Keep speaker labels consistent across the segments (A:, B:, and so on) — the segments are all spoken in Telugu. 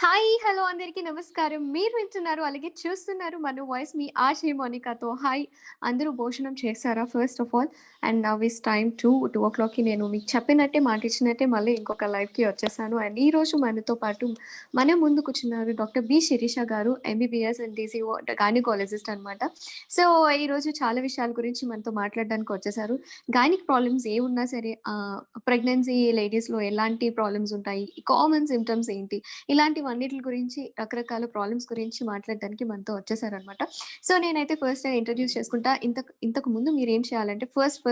A: హాయ్! హలో! అందరికీ నమస్కారం. మీరు వింటున్నారు, అలాగే చూస్తున్నారు మన వాయిస్ మీ ఆర్‌జే మోనికాతో. హాయ్! అందరూ భోజనం చేశారా first of all? And now is time 2:00కి నేను మీకు చెప్పినట్టే మాటిచ్చినట్టే మళ్ళీ ఇంకొక లైవ్‌కి వచ్చేసాను. అండ్ ఈరోజు మనతో పాటు మన ముందు కూర్చున్నారు doctor B. Sirisha garu, MBBS and DCO gynaecologist అనమాట. సో, ఈరోజు చాలా విషయాల గురించి మనతో మాట్లాడడానికి వచ్చేసారు. గైనిక్ ప్రాబ్లమ్స్ ఏవున్నా సరే ప్రెగ్నెన్సీ లేడీస్‌లో ఎలాంటి ప్రాబ్లమ్స్ ఉంటాయి? కామన్ సింప్టమ్స్ ఏంటి? ఇలాంటివన్నిట్లి గురించి రకరకాల ప్రాబ్లమ్స్ గురించి మాట్లాడడానికి మనతో వచ్చేసారనమాట. సో, నేనైతే ఫస్ట్ ఇంట్రొడ్యూస్ చేసుకుంటా. ఇంతకు ముందు మీరేం చేయాలంటే ఫస్ట్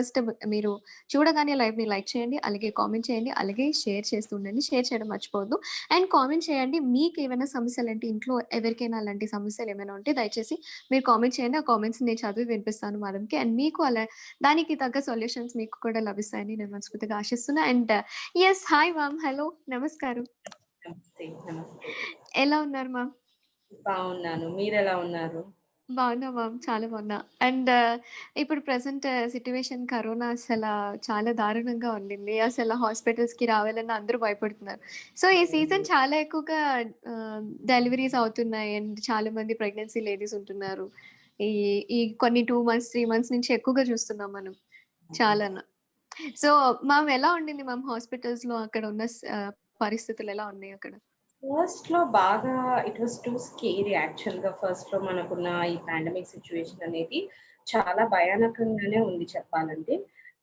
A: మీరు చూడగానే లైవ్‌ని లైక్ చేయండి. అలాగే కామెంట్ చేయండి. అలాగే షేర్ చేస్తూ ఉండండి. షేర్ చేయడం మర్చిపోవద్దు. అండ్ కామెంట్ చేయండి. మీకేమైనా సమస్యలంటే ఇంట్లో ఎవరికైనా అలాంటి సమస్యలేమైనా ఉంటే దయచేసి మీరు కామెంట్ చేయండి. ఆ కామెంట్స్‌ని నేను చదివి వినిపిస్తాను మేడంకి. అండ్ మీకు దానికి తగ్గ సొల్యూషన్స్ మీకు కూడా లభిస్తాయని నేను మనస్ఫూర్తిగా ఆశిస్తున్నా. And yes. Hi ma'am. Hello. నమస్కారం.
B: నమస్తే. నమస్తే.
A: ఎలా ఉన్నారు మ్యామ్?
B: బావున్నాను. మీరెలా ఉన్నారు?
A: బాగున్నా మ్యామ్. చాలా బాగున్నా. అండ్ ఇప్పుడు ప్రెజెంట్ సిట్యుయేషన్ కరోనా చాలా దారుణంగా ఉండింది. హాస్పిటల్స్‌కి రావాలన్నా అందరూ భయపడుతున్నారు. సో, ఈ
B: అవును.
A: సీజన్ చాలా ఎక్కువగా డెలివరీస్ అవుతున్నాయి. అండ్ చాలా మంది ప్రెగ్నెన్సీ లేడీస్ ఉంటున్నారు. ఈ ఈ కొన్ని 2 మంత్స్, 3 మంత్స్ నుంచి ఎక్కువగా చూస్తున్నాం మనం
B: అవును.
A: చాలాను. సో, మ్యామ్ ఎలా ఉండింది మ్యామ్ హాస్పిటల్స్‌లో అక్కడ ఉన్న పరిస్థితులు ఎలా ఉన్నాయి అక్కడ?
B: ఫస్ట్‌లో బాగా ఇట్ వాస్ టూ స్కేరీ యాక్చువల్‌గా ఫస్ట్‌లో మనకున్న ఈ పాండమిక్ సిట్యుయేషన్ అనేది చాలా భయానకంగానే ఉంది చెప్పాలంటే.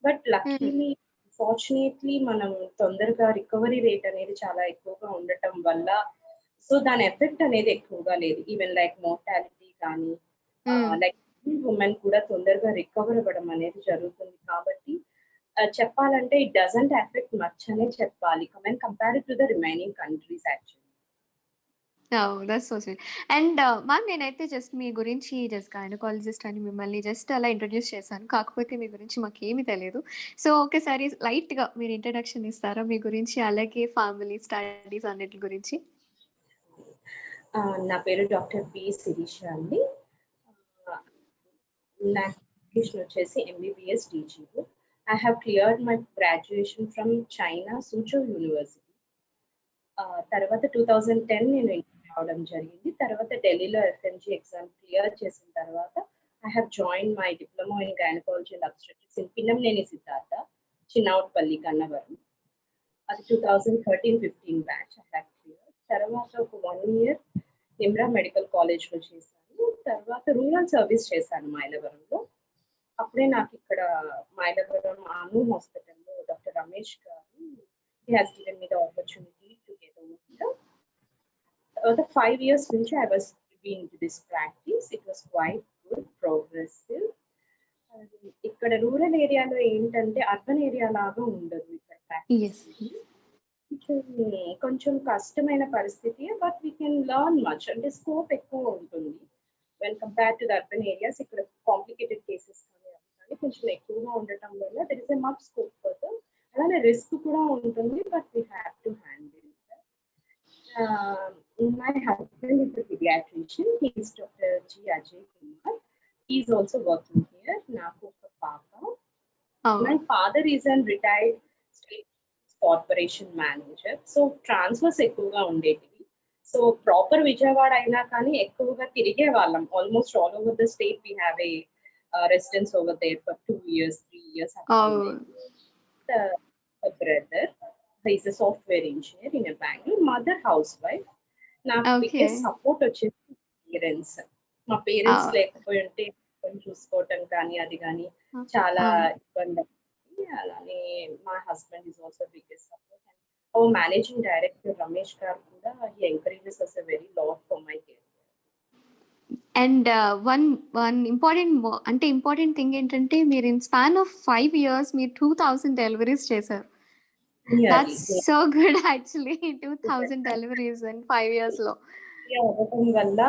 B: బట్
A: హ్మ్.
B: లక్కీలీ ఫార్చునేట్‌లీ మనం తొందరగా రికవరీ రేట్ అనేది చాలా ఎక్కువగా ఉండటం వల్ల సో, దాని ఎఫెక్ట్ అనేది ఎక్కువగా లేదు. ఈవెన్ లైక్ మోర్టాలిటీ కానీ
A: హ్మ్.
B: లైక్ వుమెన్ కూడా తొందరగా రికవర్ అవ్వడం అనేది జరుగుతుంది కాబట్టి చెప్పాలంటే ఇట్ డజంట్ ఎఫెక్ట్ మచ్ అనే చెప్పాలి. Compared to the remaining countries actually.
A: Oh! That's so sweet. And ma'am నేనైతే మీ గురించి గైనకాలజిస్ట్ అని మిమ్మల్ని అలా ఇంట్రొడ్యూస్ చేశాను. కాకపోతే మీ గురించి మాకేమి తెలీదు. సో, ఒకసారి లైట్‌గా మీరు ఇంట్రడక్షన్ ఇస్తారా మీ గురించి? అలాగే ఫ్యామిలీ, స్టడీస్ అన్నిటి గురించి?
B: నా పేరు డాక్టర్ పి. శిరీష అండి. ఆహ్, నా క్వాలిఫికేషన్ వచ్చేసి MBBS DGO. I have cleared my graduation from China Soochow university. తర్వాత 2010 నేను ఇండియా రావడం జరిగింది. తర్వాత ఢిల్లీలో ఎఫ్ఎంజీ ఎగ్జామ్ క్లియర్ చేసిన తర్వాత I have joined my diploma in gynaecology and obstetrics in Pinnamaneni Siddhartha, Chinoutpalli, Gannavaram. అది 2013-15 బ్యాచ్ ఐ హావ్ క్లియర్డ్. తర్వాత ఒక 1 ఇయర్ నిమ్రా మెడికల్ కాలేజ్‌లో చేశాను. తర్వాత రూరల్ సర్వీస్ చేశాను మైలవరంలో. అప్పుడే నాకిక్కడ మైలవరం అను హాస్పిటల్‌లో డాక్టర్ రమేష్ గారు he has given me the opportunity to get over here. తర్వాత 5 ఇయర్స్ నుంచి I was doing this practice. It was quite good, progressive. ఇక్కడ రూరల్ ఏరియాలో ఏంటంటే అర్బన్ ఏరియా లాగా ఉండదు ఇక్కడ ప్రాక్టీస్
A: యెస్.
B: అనేది. కొంచెం కష్టమైన పరిస్థితి. But we can learn much. అంటే స్కోప్ ఎక్కువ ఉంటుంది. When compare to the urban areas ఇక్కడ కాంప్లికేటెడ్ కేసెస్ కానీ అవి కానీ కొంచెం ఎక్కువగా ఉండటం వల్ల there is a much scope for them. అలానే రిస్క్ కూడా ఉంటుంది. But we have to handle that. My husband is a paediatrician. He is doctor G. Ajay Kumar. He is also working here. నాకు ఒక పాప. మై
A: అవును.
B: Father is an retired state corporation manager. So, transfers ఎక్కువగా ఉండేటివి. సో, ప్రాపర్ విజయవాడ అయినా కానీ ఎక్కువగా తిరిగేవాళ్ళం. Almost all over the state we have a residence over there for 2 years, 3 years అట్లా ఉండేది.
A: అవును.
B: Brother he is a software engineer in a Bangalore. Mother housewife. నాకు
A: ఓకే.
B: బిగ్గెస్ట్ సపోర్ట్ వచ్చేసి పేరెంట్స్. మా పేరెంట్స్
A: ఆ!
B: లేకపోయుంటే పిల్లల్ని చూసుకోవటం కానీ, అది గానీ చాలా
A: అవును.
B: ఇబ్బందయ్యేది. అలానే మా husband is also biggest support. And our managing director Ramesh garu కూడా he encourages us a very lot for my career.
A: And one one important thing ఏంటంటే మీరు ఇన్ స్పాన్ ఆఫ్ 5 ఇయర్స్ మీరు 2000 డెలివరీస్ చేశారు.
B: Nearly.
A: That's so good actually 2000 deliveries in 5 ఇయర్స్‌లో.
B: అవ్వటం వల్ల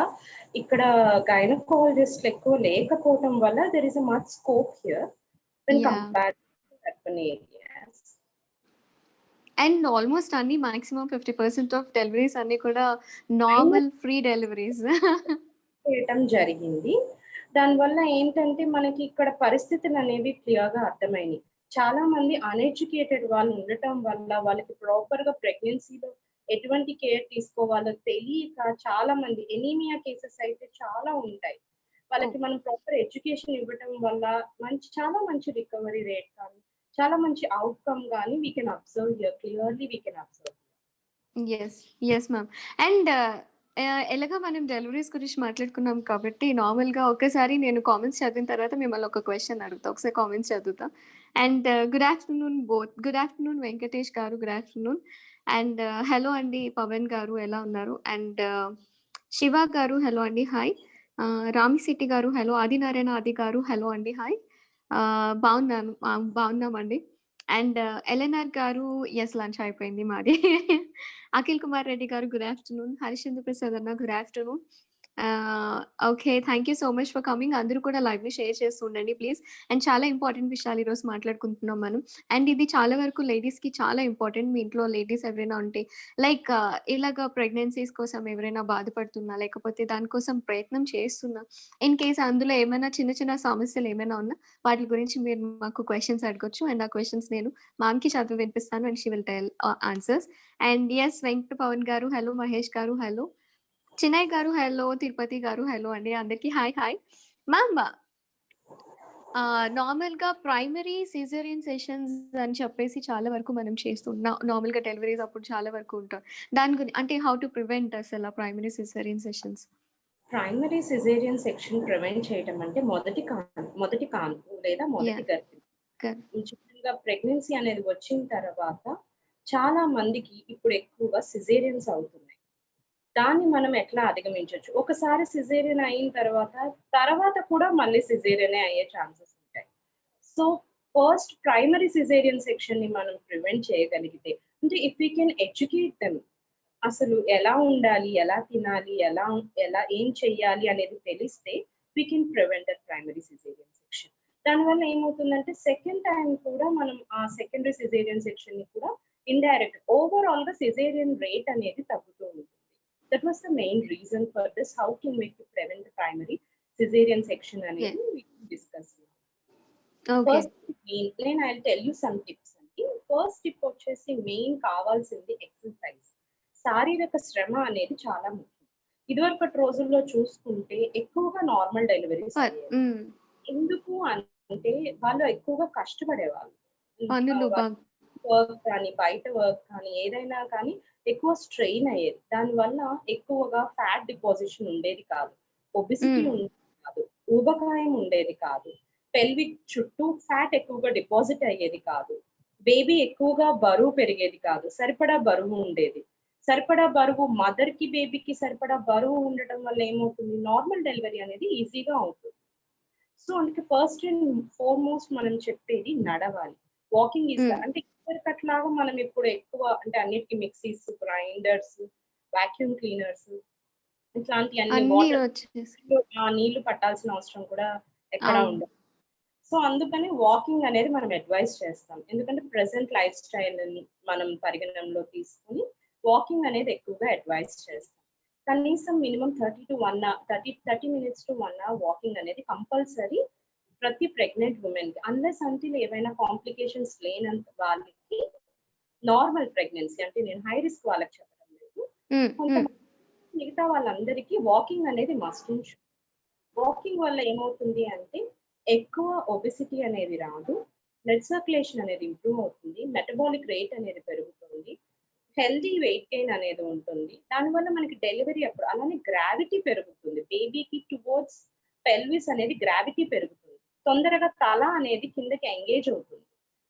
B: ఇక్కడ గైనకాలజిస్ట్‌లు ఎక్కువ లేకపోవటం వల్ల there is a much scope here when
A: yeah!
B: Compared to urban areas.
A: And almost అన్ని మాక్సిమం 50% ఆఫ్ డెలివరీస్ అన్నీ కూడా
B: అయినా
A: నార్మల్ ఫ్రీ డెలివరీస్.
B: చేయటం జరిగింది. దానివల్ల ఏంటంటే, మనకి ఇక్కడ పరిస్థితులనేవి క్లియర్‌గా అర్థమైనియి. చాలా మంది అన్‌ఎడ్యుకేటెడ్ వాళ్ళు ఉండటం వల్ల, వాళ్ళకి ప్రాపర్‌గా ప్రెగ్నెన్సీలో ఎటువంటి కేర్ తీసుకోవాలో తెలియక చాలా మంది ఎనీమియా కేసెస్ అయితే చాలా ఉంటాయి. వాళ్ళకి మనం ప్రాపర్ ఎడ్యుకేషన్ ఇవ్వటం వల్ల చాలా మంచి రికవరీ రేట్ కానీ, చాలా మంచి ఔట్‌కమ్ గాని we can observe here. Clearly we can observe.
A: Yes. Yes ma'am. And ఎలాగో మనం డెలివరీస్ గురించి మాట్లాడుకున్నాం కాబట్టి నార్మల్‌గా ఒక్కసారి నేను కామెంట్స్ చదివిన తర్వాత మిమ్మల్ని ఒక క్వెషన్ అడుగుతా. ఒకసారి కామెంట్స్ చదువుతా. And good afternoon both. Good afternoon Venkatesh garu. Good afternoon. And hello అండి పవన్ గారు ఎలా ఉన్నారు? అండ్ శివ గారు హలో అండి. హాయ్. రామిశెట్టి గారు హలో. ఆదినారాయణ ఆది గారు హలో అండి. హాయ్. బాగున్నాను. బాగున్నామండి. అండ్ ఎల్ఎన్ఆర్ గారు యెస్ లంచ్ అయిపోయింది మాది. అఖిల్ కుమార్ రెడ్డి గారు గుడ్ ఆఫ్టర్‌నూన్. హరిశ్చంద్ర ప్రసాద్ అన్న good afternoon. Okay. Thank you so much for coming. అందరూ కూడా లైవ్‌ని షేర్ చేస్తూ ఉండండి ప్లీజ్. అండ్ చాలా ఇంపార్టెంట్ విషయాలు ఈరోజు మాట్లాడుకుంటున్నాం మనం. అండ్ ఇది చాలా వరకు లేడీస్‌కి చాలా ఇంపార్టెంట్. మీ ఇంట్లో లేడీస్ ఎవరైనా ఉంటే లైక్ ఇలాగ ప్రెగ్నెన్సీస్ కోసం ఎవరైనా బాధపడుతున్నా, లేకపోతే దానికోసం ప్రయత్నం చేస్తున్నా, ఇన్ కేస్ అందులో ఏమైనా చిన్న చిన్న సమస్యలు ఏమైనా ఉన్నా వాటి గురించి మీరు మాకు క్వెషన్స్ అడగొచ్చు. అండ్ ఆ క్వెషన్స్ నేను మ్యామ్‌కి చదివి వినిపిస్తాను and she will tell answers. And yes Venkata Pavan గారు హలో. మహేష్ గారు హలో. చిన్నయ్య గారు హలో. తిరుపతి గారు హలో అండి. అందరికి హాయ్ హాయ్. మ్యామ్ నార్మల్‌గా ప్రైమరీ సిజేరియన్ సెషన్స్ అని చెప్పేసి చాలా వరకు మనం నార్మల్‌గా డెలివరీస్ అప్పుడు చాలా వరకు ఉంటాం. దాని అంటే హౌ టు ప్రివెంట్ అసల primary caesarean sessions?
B: Primary caesarean section prevent చేయటం అంటే మొదటి కాన్పు లేదా మొదటి
A: యాహ్!
B: గర్భిణి.
A: కరెక్ట్.
B: ముఖ్యంగా ప్రెగ్నెన్సీ అనేది వచ్చిన తర్వాత చాలా మందికి ఇప్పుడు ఎక్కువగా సిజేరియన్స్ అవుతున్నాయి. దాన్ని మనం ఎట్లా అధిగమించొచ్చు? ఒకసారి సిజేరియన్ అయిన తర్వాత కూడా మళ్ళీ సిజేరియనే అయ్యే ఛాన్సెస్ ఉంటాయి. సో, ఫస్ట్ ప్రైమరీ సిజేరియన్ సెక్షన్‌ని మనం ప్రివెంట్ చేయగలిగితే, అంటే if we can educate them అసలు ఎలా ఉండాలి? ఎలా తినాలి? ఎలా ఏం చెయ్యాలి అనేది తెలిస్తే we can prevent that primary caesarean section. దానివల్ల ఏమవుతుందంటే సెకండ్ టైమ్ కూడా మనం ఆ సెకండరీ సిజేరియన్ సెక్షన్‌ని కూడా ఓవరాల్‌గా సిజేరియన్ రేట్ అనేది తగ్గుతూ ఉంటుంది. That was the main reason for this. How can we prevent the primary caesarean section అనేది
A: yeah!
B: We can discuss.
A: Okay.
B: First నేను I will tell you some tips అండి. ఫస్ట్ టిప్ వచ్చేసి మెయిన్ కావాల్సింది ఎక్సర్‌సైజ్. శారీరక శ్రమ అనేది చాలా ముఖ్యం. ఇదివరకటి రోజుల్లో చూసుకుంటే ఎక్కువగా నార్మల్ డెలివరీస్ అయ్యేవి.
A: హ్మ్.
B: ఎందుకు అంటే వాళ్ళు ఎక్కువగా కష్టపడేవాళ్ళు.
A: పనులు
B: వాళ్ళ వర్క్ కానీ, బయట వర్క్ కానీ, ఏదైనా కానీ ఎక్కువ స్ట్రెయిన్ అయ్యేది. దానివల్ల ఎక్కువగా ఫ్యాట్ డిపాజిషన్ ఉండేది కాదు. ఒబెసిటీ
A: హ్మ్.
B: ఉండేది కాదు. ఊబకాయం ఉండేది కాదు. పెల్విక్ చుట్టూ ఫ్యాట్ ఎక్కువగా డిపాజిట్ అయ్యేది కాదు. బేబీ ఎక్కువగా బరువు పెరిగేది కాదు. సరిపడా బరువు ఉండేది. సరిపడా బరువు మదర్‌కి, బేబీకి సరిపడా బరువు ఉండటం వల్ల ఏమవుతుంది? నార్మల్ డెలివరీ అనేది ఈజీగా అవుతుంది. సో, అందుకే ఫస్ట్ అండ్ ఫార్‌మోస్ట్ మనం చెప్పేది నడవాలి. వాకింగ్ ఈస్
A: హ్మ్.
B: అంటే ఇదివరకట్లాగా మనం ఇప్పుడు ఎక్కువ అంటే అన్నిటికి మిక్సీస్, గ్రైండర్స్, వాక్యూమ్ క్లీనర్స్ ఇట్లాంటియన్నీ
A: అన్నీ వచ్చేసి
B: నీళ్లు పట్టాల్సిన అవసరం కూడా ఎక్కడా
A: అవును.
B: ఉండదు. సో, అందుకని వాకింగ్ అనేది మనం అడ్వైస్ చేస్తాం. ఎందుకంటే ప్రెజెంట్ లైఫ్ స్టైల్‌ని మనం పరిగణనలో తీసుకొని వాకింగ్ అనేది ఎక్కువగా అడ్వైస్ చేస్తాం. కనీసం minimum 30 minutes to 1 hour walking అనేది కంపల్సరీ ప్రతి ప్రెగ్నెంట్ వుమెన్‌కి. అన్‌లెస్ అంటిల్ ఏవైనా కాంప్లికేషన్స్ లేనంత వాళ్ళకి నార్మల్ ప్రెగ్నెన్సీ అంటే నేను హై రిస్క్ వాళ్ళకి చెప్పడం లేదు.
A: హ్మ్. హ్మ్.
B: కొంతమంది మిగతా వాళ్ళందరికీ వాకింగ్ అనేది మస్ట్ అండ్ షుడ్. వాకింగ్ వల్ల ఏమవుతుంది అంటే, ఎక్కువ ఒబెసిటీ అనేది రాదు. బ్లడ్ సర్క్యులేషన్ అనేది ఇంప్రూవ్ అవుతుంది. మెటబాలిక్ రేట్ అనేది పెరుగుతుంది. హెల్తీ వెయిట్ గెయిన్ అనేది ఉంటుంది. దానివల్ల మనకి డెలివరీ అప్పుడు అలానే గ్రావిటీ పెరుగుతుంది. బేబీకి టువర్డ్స్ పెల్విస్ అనేది గ్రావిటీ పెరుగుతుంది. తొందరగా తల అనేది కిందకి ఎంగేజ్ అవుతుంది.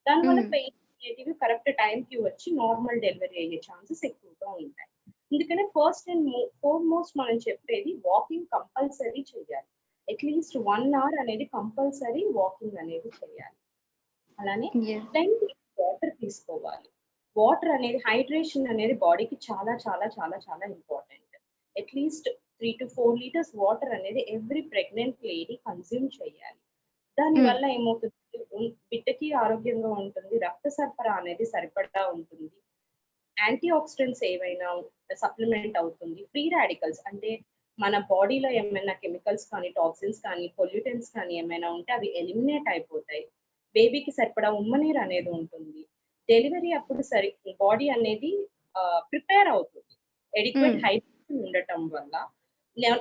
B: దానివల్ల
A: హ్మ్.
B: పెయిన్స్ అనేటివి కరెక్ట్ టైంకి వచ్చి నార్మల్ డెలివరీ అయ్యే ఛాన్సెస్ ఎక్కువగా ఉంటాయి. అందుకనే ఫస్ట్ అండ్ ఫార్‌మోస్ట్ మనం చెప్పేది వాకింగ్ కంపల్సరీ చేయాలి. అట్‌లీస్ట్ 1 అవర్ అనేది కంపల్సరీ వాకింగ్ అనేది చేయాలి. అలానే
A: యాహ్!
B: ప్లెంటీ వాటర్ తీసుకోవాలి. వాటర్ అనేది హైడ్రేషన్ అనేది బాడీకి చాలా చాలా చాలా చాలా ఇంపార్టెంట్. అట్‌లీస్ట్ 3-4 లీటర్స్ వాటర్ అనేది ఎవ్రీ ప్రెగ్నెంట్ లేడీ కన్జ్యూమ్ చేయాలి.
A: హ్మ్.
B: దానివల్ల ఏమవుతుంది బిడ్డకి ఆరోగ్యంగా ఉంటుంది. రక్త సరఫరా అనేది సరిపడా ఉంటుంది. యాంటీ ఆక్సిడెంట్స్ ఏవైనా సప్లిమెంట్ అవుతుంది. ఫ్రీ రాడికల్స్ అంటే మన బాడీలో ఏమైనా కెమికల్స్ కానీ, టాక్సిన్స్ కానీ, పొల్యూటెంట్స్ కానీ ఏమైనా ఉంటే అవి ఎలిమినేట్ అయిపోతాయి. బేబీకి సరిపడా ఉమ్మనీరు అనేది ఉంటుంది. డెలివరీ అప్పుడు బాడీ అనేది ప్రిపేర్ అవుతుంది. ఎడిక్వేట్
A: హ్మ్.
B: హైడ్రేషన్ ఉండటం వల్ల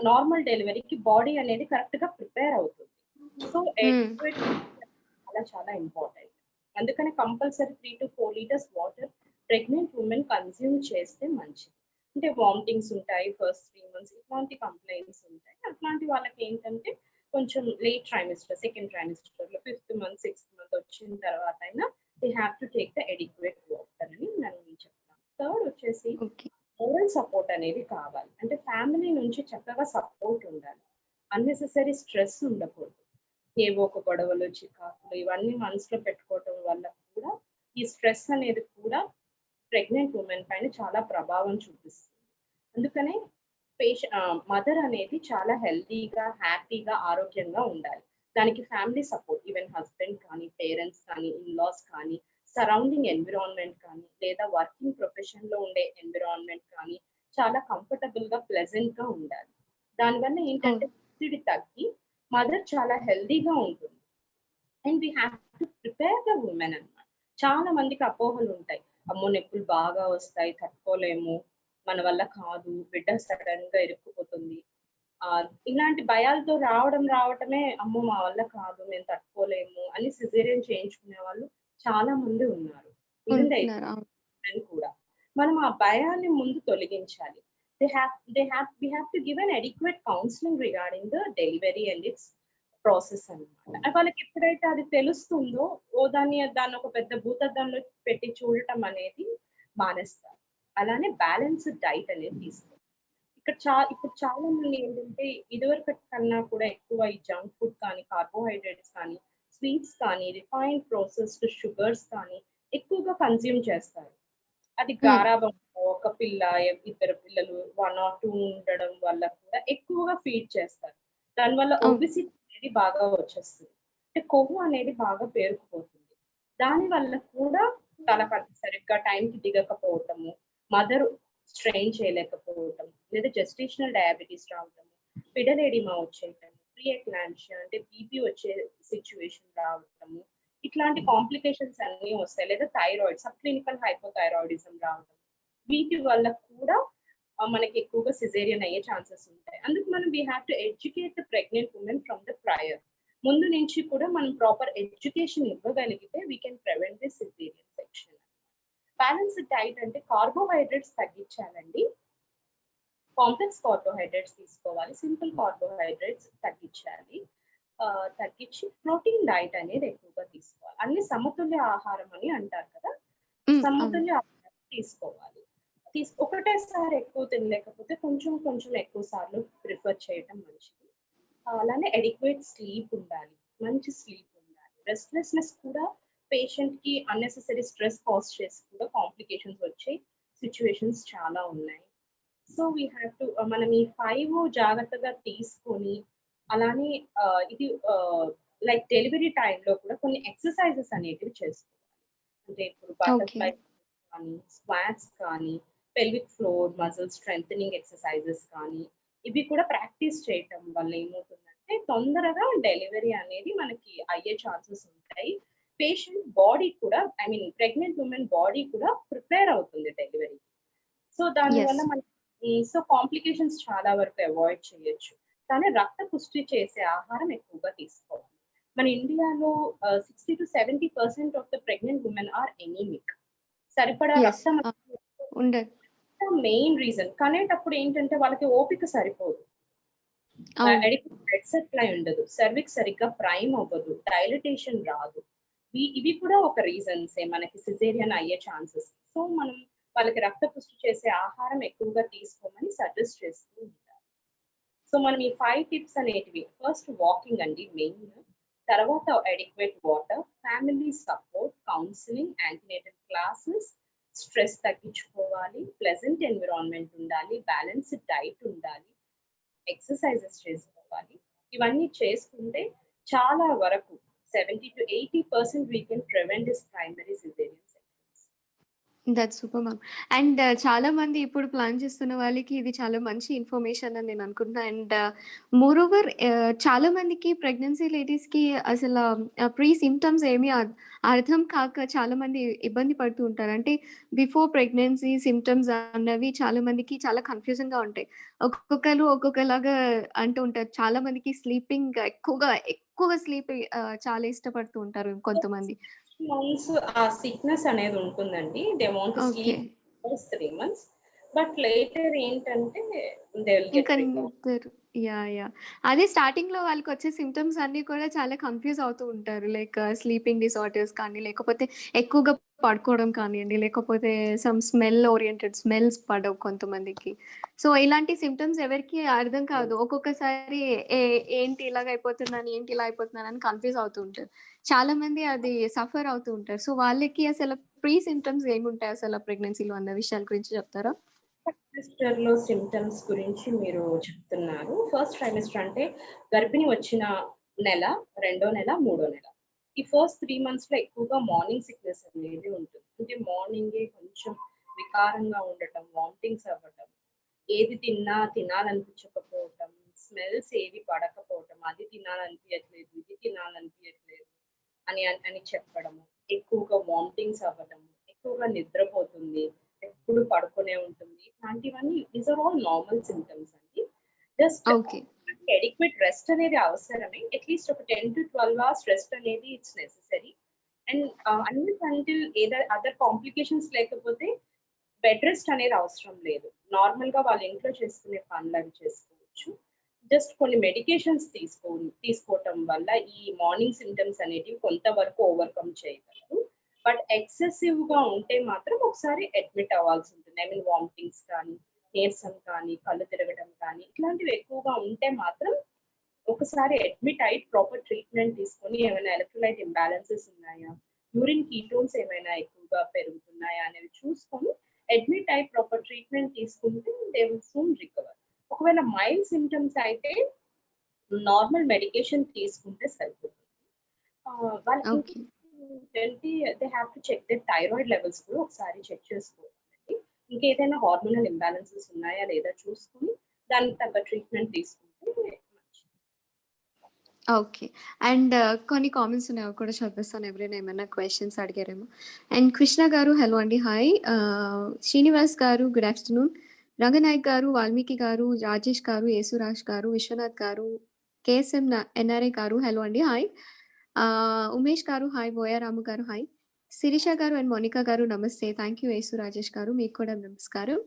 B: నార్మల్ డెలివరీకి బాడీ అనేది కరెక్ట్ గా ప్రిపేర్ అవుతుంది. సో
A: హ్మ్.
B: ఎడిక్వేట్ చాలా చాలా ఇంపార్టెంట్. అందుకని compulsory 3-4 litres water pregnant women consume చేస్తే మంచిది. అంటే వామిటింగ్స్ ఉంటాయి ఫస్ట్ 3 మంత్స్ ఇట్లాంటి కంప్లైంట్స్ ఉంటాయి. అట్లాంటి వాళ్ళకి ఏంటంటే కొంచెం లేట్ ట్రైమిస్టర్, సెకండ్ ట్రైమిస్టర్‌లో 5th మంత్, 6th మంత్ వచ్చిన తర్వాత అయినా they have to take the adequate water అని నేను చెప్తాను. థర్డ్ వచ్చేసి
A: ఓకే.
B: మోరల్ సపోర్ట్ అనేది కావాలి. అంటే ఫ్యామిలీ నుంచి చక్కగా సపోర్ట్ ఉండాలి. అన్నెసెసరీ స్ట్రెస్ ఉండకూడదు. ఏవో ఒక గొడవలు, చికాకులు ఇవన్నీ మనసులో పెట్టుకోవటం వల్ల కూడా ఈ స్ట్రెస్ అనేది కూడా ప్రెగ్నెంట్ ఉమెన్ పైన చాలా ప్రభావం చూపిస్తుంది. అందుకనే మదర్ అనేది చాలా హెల్తీగా, హ్యాపీగా, ఆరోగ్యంగా ఉండాలి. దానికి ఫ్యామిలీ సపోర్ట్ ఈవెన్ హస్బెండ్ కానీ, పేరెంట్స్ కానీ, ఇన్‌లాస్ కానీ, సరౌండింగ్ ఎన్విరాన్మెంట్ కానీ, లేదా వర్కింగ్ ప్రొఫెషన్‌లో ఉండే ఎన్విరాన్మెంట్ కానీ చాలా కంఫర్టబుల్‌గా, ప్లెజెంట్‌గా ఉండాలి. దానివల్ల ఏంటంటే
A: అవును.
B: ఒత్తిడి తగ్గి మదర్ చాలా హెల్తీగా ఉంటుంది. And we have to prepare the women అన్నమాట. చాలా మందికి అపోహలు ఉంటాయి. అమ్మో! నొప్పులు బాగా వస్తాయి, తట్టుకోలేము, మన వల్ల కాదు, బిడ్డ సడెన్‌గా ఇరుక్కుపోతుంది. ఇలాంటి భయాలతో రావటమే అమ్మో! మా వల్ల కాదు, మేము తట్టుకోలేము అని సిజేరియన్ చేయించుకునే వాళ్ళు చాలా మంది ఉన్నారు. ఈవెన్ ద
A: ఉంటున్నారు. అవును.
B: మెన్ కూడా. మనం ఆ భయాన్ని ముందు తొలగించాలి. We have to give an adequate counselling regarding the delivery and its process అన్నమాట. వాళ్ళకి ఎప్పుడైతే అది తెలుస్తుందో, దాన్ని ఒక పెద్ద భూతద్దంలో పెట్టి చూడటం అనేది మానేస్తారు. అలానే బ్యాలెన్స్‌డ్ డైట్ అనేది తీసుకోవాలి. ఇప్పుడు చాలా మంది ఏంటంటే ఇదివరకటి కన్నా కూడా ఎక్కువ ఈ జంక్ ఫుడ్ కానీ, కార్బోహైడ్రేట్స్ కానీ, స్వీట్స్ కానీ, రిఫైన్డ్ ప్రాసెస్డ్ షుగర్స్ కానీ ఎక్కువగా కన్జ్యూమ్ చేస్తారు. అది
A: హ్మ్.
B: గారాబం ఒక పిల్ల, ఇద్దరు పిల్లలు 1 ఆర్ 2 ఉండడం వల్ల కూడా ఎక్కువగా ఫీడ్ చేస్తారు. దానివల్ల
A: అవును.
B: ఒబెసిటీ అనేది బాగా వచ్చేస్తుంది. అంటే కొవ్వు అనేది బాగా పేరుకుపోతుంది. దానివల్ల కూడా సరిగ్గా టైంకి దిగకపోవటము, మదర్ స్ట్రెయిన్ చేయలేకపోవటం, లేదా జెస్టేషనల్ డయాబెటిస్ రావటము, ఫిడల్ ఎడిమా వచ్చేయటము, ప్రీ ఎక్లాంప్షియా అంటే బీపీ వచ్చే సిట్యుయేషన్ రావటము, ఇట్లాంటి కాంప్లికేషన్స్ అన్నీ వస్తాయి. లేదా సబ్ క్లినికల్ హైపోథైరాయిడిజం రావడం. వీటి వల్ల కూడా మనకి ఎక్కువగా సిజేరియన్ అయ్యే ఛాన్సెస్ ఉంటాయి. అందుకు మనం we have to educate the pregnant women from the prior. ముందు నుంచి కూడా మనం ప్రాపర్ ఎడ్యుకేషన్ ఇవ్వగలిగితే we can prevent the caesarean section. Balanced diet అంటే కార్బోహైడ్రేట్స్ తగ్గించాలండి. కాంప్లెక్స్ కార్బోహైడ్రేట్స్ తీసుకోవాలి. సింపుల్ కార్బోహైడ్రేట్స్ తగ్గించాలి. తగ్గించి ప్రోటీన్ డైట్ అనేది ఎక్కువగా తీసుకోవాలి. అన్ని సమతుల్య ఆహారం అని అంటారు కదా!
A: హ్మ్. అవును.
B: సమతుల్య ఆహారం తీసుకోవాలి. ఒకటేసారి ఎక్కువ తినలేకపోతే కొంచెం కొంచెం ఎక్కువ సార్లు ప్రిఫర్ చేయటం మంచిది. అలానే అడిక్వేట్ స్లీప్ ఉండాలి. మంచి స్లీప్ ఉండాలి. రెస్ట్‌లెస్‌నెస్ కూడా పేషెంట్‌కి అన్నెసెసరీ స్ట్రెస్ కాజ్ చేసి కూడా కాంప్లికేషన్స్ వచ్చే సిట్యుయేషన్స్ చాలా ఉన్నాయి. సో, వి హావ్ టు మనం ఈ 5 జాగ్రత్తగా తీసుకొని, అలానే ఇది లైక్ డెలివరీ టైమ్‌లో కూడా కొన్ని ఎక్సర్‌సైజెస్ అనేటివి చేసుకోవాలి. అంటే ఇప్పుడు
A: ఓకే.
B: బటర్‌ఫ్లై కానీ, స్క్వాట్స్ కానీ, pelvic floor muscle strengthening exercises కానీ, ఇవి కూడా ప్రాక్టీస్ చేయటం వల్ల ఏమవుతుందంటే, తొందరగా డెలివరీ అనేది మనకి అయ్యే ఛాన్సెస్ ఉంటాయి. పేషెంట్ బాడీ కూడా ప్రెగ్నెంట్ వుమెన్ బాడీ కూడా ప్రిపేర్ అవుతుంది డెలివరీకి. సో, దానివల్ల
A: యెస్.
B: సో, కాంప్లికేషన్స్ చాలా వరకు అవాయిడ్ చేయొచ్చు. కానీ రక్త పుష్టి చేసే ఆహారం ఎక్కువగా తీసుకోవాలి. మన ఇండియాలో 60-70% of the pregnant women are anaemic. సరిపడా
A: యెస్.
B: రక్తం
A: ఉండదు.
B: Main reason. కనేటప్పుడు ఏంటంటే వాళ్ళకి ఓపిక సరిపోదు.
A: అవును.
B: అడిక్వేట్ బ్లడ్ సప్లై ఉండదు. సర్విక్స్ సరిగ్గా ప్రైమ్ అవ్వదు. డైలటేషన్ రాదు. ఇవి కూడా ఒక రీజన్సే మనకి సిజేరియన్ అయ్యే ఛాన్సెస్. సో, మనం వాళ్ళకి రక్త పుష్టి చేసే ఆహారం ఎక్కువగా తీసుకోమని సజెస్ట్ చేస్తూ ఉంటారు. సో, మనం ఈ 5 టిప్స్ అనేటివి ఫస్ట్ వాకింగ్ అండి మెయిన్. తర్వాత adequate water, family support, counselling, antenatal classes, stress తగ్గించుకోవాలి, ప్లెజెంట్ ఎన్విరాన్మెంట్ ఉండాలి, బ్యాలెన్స్డ్ డైట్ ఉండాలి, ఎక్సర్‌సైజెస్ చేసుకోవాలి. ఇవన్నీ చేసుకుంటే చాలా వరకు 70-80% we can prevent this primary caesarean sections.
A: That's super ma'am. And చాలా మంది ఇప్పుడు ప్లాన్ చేస్తున్న వాళ్ళకి ఇది చాలా మంచి ఇన్ఫర్మేషన్ అని నేను అనుకుంటున్నా. అండ్ మోరోవర్ చాలా మందికి ప్రెగ్నెన్సీ లేడీస్‌కి అసల ప్రీ సింప్టమ్స్ ఏమి అర్థం కాక చాలా మంది ఇబ్బంది పడుతూ ఉంటారు. అంటే బిఫోర్ ప్రెగ్నెన్సీ సింప్టమ్స్ అన్నవి చాలా మందికి చాలా కన్‌ఫ్యూజింగ్‌గా ఉంటాయి. ఒక్కొక్కరు ఒక్కొక్కలాగా అంటూ ఉంటారు. చాలా మందికి స్లీపింగ్ ఎక్కువ స్లీప్ చాలా ఇష్టపడుతూ ఉంటారు కొంతమంది.
B: మంత్స్ ఆ సిక్‌నెస్ అనేది ఉంటుందండి. They want to
A: okay.
B: Sleep first 3 months. But later ఏంటంటే దే విల్
A: ఇంకా
B: గెట్ రికవర్.
A: నిద్ర యాహ్! అదే స్టార్టింగ్‌లో వాళ్ళకొచ్చే సింప్టమ్స్ అన్నీ కూడా చాలా కన్‌ఫ్యూజ్ అవుతూ ఉంటారు. లైక్ స్లీపింగ్ డిసార్డర్స్ కానీ, లేకపోతే ఎక్కువగా పడుకోవడం కానియండి, లేకపోతే సమ్ స్మెల్ ఓరియెంటెడ్ స్మెల్స్ పడవు కొంతమందికి. సో, ఇలాంటి సింప్టమ్స్ ఎవరికీ అర్థం కాదు. ఒక్కొక్కసారి ఏ ఏంటి ఇలాగ అయిపోతున్నాను, ఏంటి ఇలా అయిపోతున్నానని కన్‌ఫ్యూజ్ అవుతూ ఉంటారు. చాలా మంది అది సఫర్ అవుతూ ఉంటారు. సో, వాళ్ళకి అసలు ప్రీ సింప్టమ్స్ ఏముంటాయి అసల ప్రెగ్నెన్సీలో అన్న విషయాల గురించి చెప్తారా?
B: ఫస్ట్ ట్రైమెస్టర్‌లో సింప్టమ్స్ గురించి మీరు చెప్తున్నారు. ఫస్ట్ ట్రైమెస్టర్ అంటే గర్భిణి వచ్చిన నెల, రెండో నెల, మూడో నెల. ఈ ఫస్ట్ 3 మంత్స్‌లో ఎక్కువగా మార్నింగ్ సిక్‌నెస్ అనేది ఉంటుంది. అంటే మార్నింగే కొంచెం వికారంగా ఉండటం, వామిటింగ్స్ అవ్వటం, ఏది తిన్నా తినాలనిపించకపోవటం, స్మెల్స్ ఏవి పడకపోవటం, అది తినాలనిపియట్లేదు, ఇది తినాలనిపియట్లేదు అని చెప్పడము. ఎక్కువగా వామిటింగ్స్ అవ్వడము, ఎక్కువగా నిద్రపోతుంది, ఎప్పుడు పడుకునే ఉంటుంది. ఇట్లాంటివన్నీ these are all normal symptoms అండి. Just
A: okay.
B: అడిక్వేట్ రెస్ట్ అనేది అవసరమే. అట్‌లీస్ట్ ఒక 10-12 అవర్స్ రెస్ట్ అనేది it's necessary. And unless until other complications లేకపోతే బెడ్ రెస్ట్ అనేది అవసరం లేదు. నార్మల్‌గా వాళ్ళ ఇంట్లో చేసుకునే పనులవి చేసుకోవచ్చు. జస్ట్ కొన్ని మెడికేషన్స్ తీసుకోవటం వల్ల ఈ మార్నింగ్ సింప్టమ్స్ అనేటివి కొంతవరకు ఓవర్‌కమ్ చేయగలరు. బట్ ఎక్సెసివ్‌గా ఉంటే మాత్రం ఒకసారి అడ్మిట్ అవ్వాల్సి ఉంటుంది. ఐ మీన్ వామిటింగ్స్ కానీ, నీరసం కానీ, కళ్ళు తిరగడం కానీ ఇట్లాంటివి ఎక్కువగా ఉంటే మాత్రం ఒకసారి అడ్మిట్ అయ్యి ప్రాపర్ ట్రీట్మెంట్ తీసుకొని ఏమైనా ఎలక్ట్రోలైట్ ఇంబాలెన్సెస్ ఉన్నాయా? యూరిన్ కీటోన్స్ ఏమైనా ఎక్కువగా పెరుగుతున్నాయా అనేవి చూసుకొని అడ్మిట్ అయ్యి ప్రాపర్ ట్రీట్మెంట్ తీసుకుంటే దే విల్ సూన్ రికవర్. ఒకవేళ మైల్డ్ సింప్టమ్స్ అయితే నార్మల్ మెడికేషన్ తీసుకుంటే సరిపోతుంది. వాళ్ళకి
A: ఓకే.
B: ఇంకేంటంటే they have to check their thyroid levels కూడా ఒకసారి చెక్ చేసుకోవాలండి. ఇంకేదైనా హార్మోనల్ ఇంబాలెన్సెస్ ఉన్నాయా లేదా చూసుకొని దానికి తగ్గ ట్రీట్మెంట్ తీసుకుంటే మంచిది.
A: ఓకే. అండ్ కొన్ని కామెంట్స్ ఉన్నాయి. అవి కూడా చదివేస్తాను ఎవరైనా ఏమైనా క్వెషన్స్ అడిగారేమో. అండ్ కృష్ణ గారు హలో అండి. హాయ్. శ్రీనివాస్ గారు గుడ్ ఆఫ్టర్‌నూన్. రంగనాయక్ గారు, వాల్మీకి గారు, రాజేష్ గారు, యేసురాజ్ గారు, విశ్వనాథ్ గారు, కేఎస్ఎం ఎన్ఆర్ఐ గారు హలో అండి. హాయ్. ఉమేష్ గారు హాయ్. బోయారాము గారు హాయ్. శిరీష గారు అండ్ మోనికా గారు నమస్తే. థాంక్ యూ యేసు రాజేష్ గారు. మీకు కూడా నమస్కారం.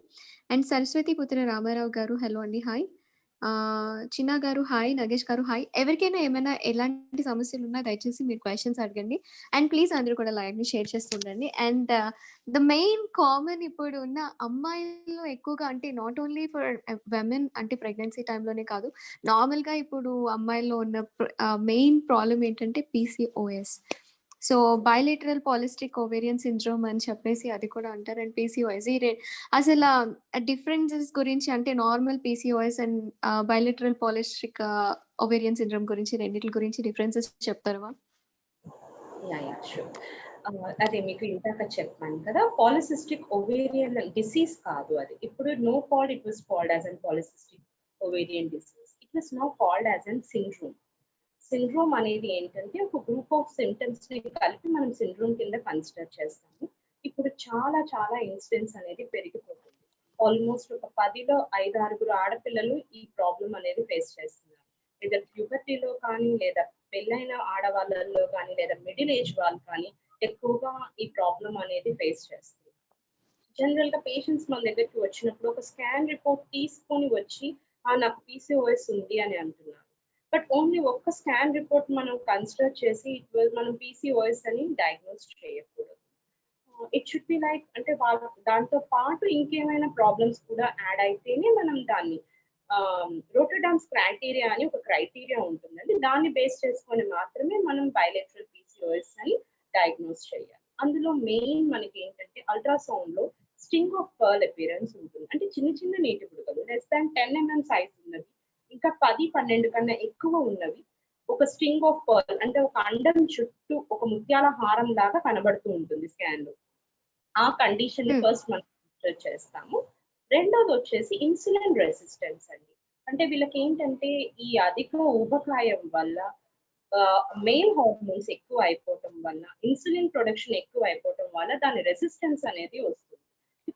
A: అండ్ సరస్వతి పుత్ర రామారావు గారు హలో అండి. హాయ్. చిన్న గారు హాయ్. నగేష్ గారు హాయ్. ఎవరికైనా ఏమైనా ఎలాంటి సమస్యలున్నా దయచేసి మీరు క్వెషన్స్ అడగండి. అండ్ ప్లీజ్ అందరూ కూడా లైవ్‌ని షేర్ చేస్తూ ఉండండి. అండ్ ద మెయిన్ కామన్ ఇప్పుడు ఉన్న అమ్మాయిల్లో ఎక్కువగా అంటే నాట్ ఓన్లీ ఫర్ విమెన్ అంటే ప్రెగ్నెన్సీ టైమ్‌లోనే కాదు. నార్మల్‌గా ఇప్పుడు అమ్మాయిల్లో ఉన్న మెయిన్ ప్రాబ్లమ్ ఏంటంటే PCOS. So, bilateral polycystic ovarian syndrome అని చెప్పేసి అది కూడా అంటారు. అండ్ పీసీఓఎస్ అసలా డిఫరెన్సెస్ గురించి అంటే normal PCOS and bilateral polycystic ovarian syndrome గురించి రెండిట్ల గురించి డిఫరెన్సెస్ చెప్తారా?
B: యాహ్! షూర్. అదే మీకు ఇందాక చెప్పాను కదా! పాలిసిస్టిక్ ఓవేరియన్ డిసీజ్ కాదు అది. ఇప్పుడు it was called as an polycystic ovarian disease. It was now called as an syndrome. Syndrome అనేది ఏంటంటే ఒక గ్రూప్ ఆఫ్ సింప్టమ్స్‌ని కలిపి మనం సిండ్రోమ్ కింద కన్సిడర్ చేస్తాము. ఇప్పుడు చాలా చాలా ఇన్సిడెన్స్ అనేది పెరిగిపోతుంది. ఆల్‌మోస్ట్ ఒక 10లో 5, 6 ఆడపిల్లలు ఈ ప్రాబ్లమ్ అనేది ఫేస్ చేస్తున్నారు. either ప్యూబర్టీలో కానీ, లేదా పెళ్ళైన ఆడవాళ్ళలో కానీ, లేదా మిడిల్ ఏజ్ వాళ్ళు కానీ ఎక్కువగా ఈ ప్రాబ్లమ్ అనేది ఫేస్ చేస్తున్నారు. జనరల్‌గా పేషెంట్స్ మన దగ్గరికి వచ్చినప్పుడు ఒక స్కాన్ రిపోర్ట్ తీసుకొని వచ్చి, నాకు పీసీఓఎస్ ఉంది అని అంటున్నారు. బట్ ఓన్లీ ఒక్క స్కాన్ రిపోర్ట్ మనం కన్సిడర్ చేసి మనం పీసీఓఎస్ అని డయాగ్నోస్ చేయకూడదు. ఇట్ షుడ్ బి లైక్ అంటే దాంతో పాటు ఇంకేమైనా ప్రాబ్లమ్స్ కూడా యాడ్ అయితేనే మనం దాన్ని రోటర్డామ్స్ క్రైటీరియా అని ఒక క్రైటీరియా ఉంటుందండి. దాన్ని బేస్ చేసుకొని మాత్రమే మనం బైలేటరల్ పీసీఓఎస్ అని డయాగ్నోస్ చేయాలి. అందులో మెయిన్ మనకి ఏంటంటే అల్ట్రాసౌండ్‌లో స్ట్రింగ్ ఆఫ్ పర్ల్ అపియరెన్స్ ఉంటుంది. అంటే చిన్న చిన్న నీటి బుడగలు లెస్ దాన్ 10 సైజ్ ఉన్నవి, ఇంకా 10, 12 కన్నా ఎక్కువ ఉన్నవి ఒక స్ట్రింగ్ ఆఫ్ పర్ల్ అంటే ఒక అండం చుట్టూ ఒక ముత్యాల హారం లాగా కనబడుతూ ఉంటుంది స్కాన్‌లో. ఆ కండిషన్ ని
A: హ్మ్.
B: ఫస్ట్ మనం కన్సిడర్ చేస్తాము. రెండోది వచ్చేసి ఇన్సులిన్ రెసిస్టెన్స్ అండి. అంటే వీళ్ళకి ఏంటంటే ఈ అధిక ఊబకాయం వల్ల మేల్ హార్మోన్స్ ఎక్కువ అయిపోవటం వల్ల, ఇన్సులిన్ ప్రొడక్షన్ ఎక్కువ అయిపోవటం వల్ల దాని రెసిస్టెన్స్ అనేది వస్తుంది.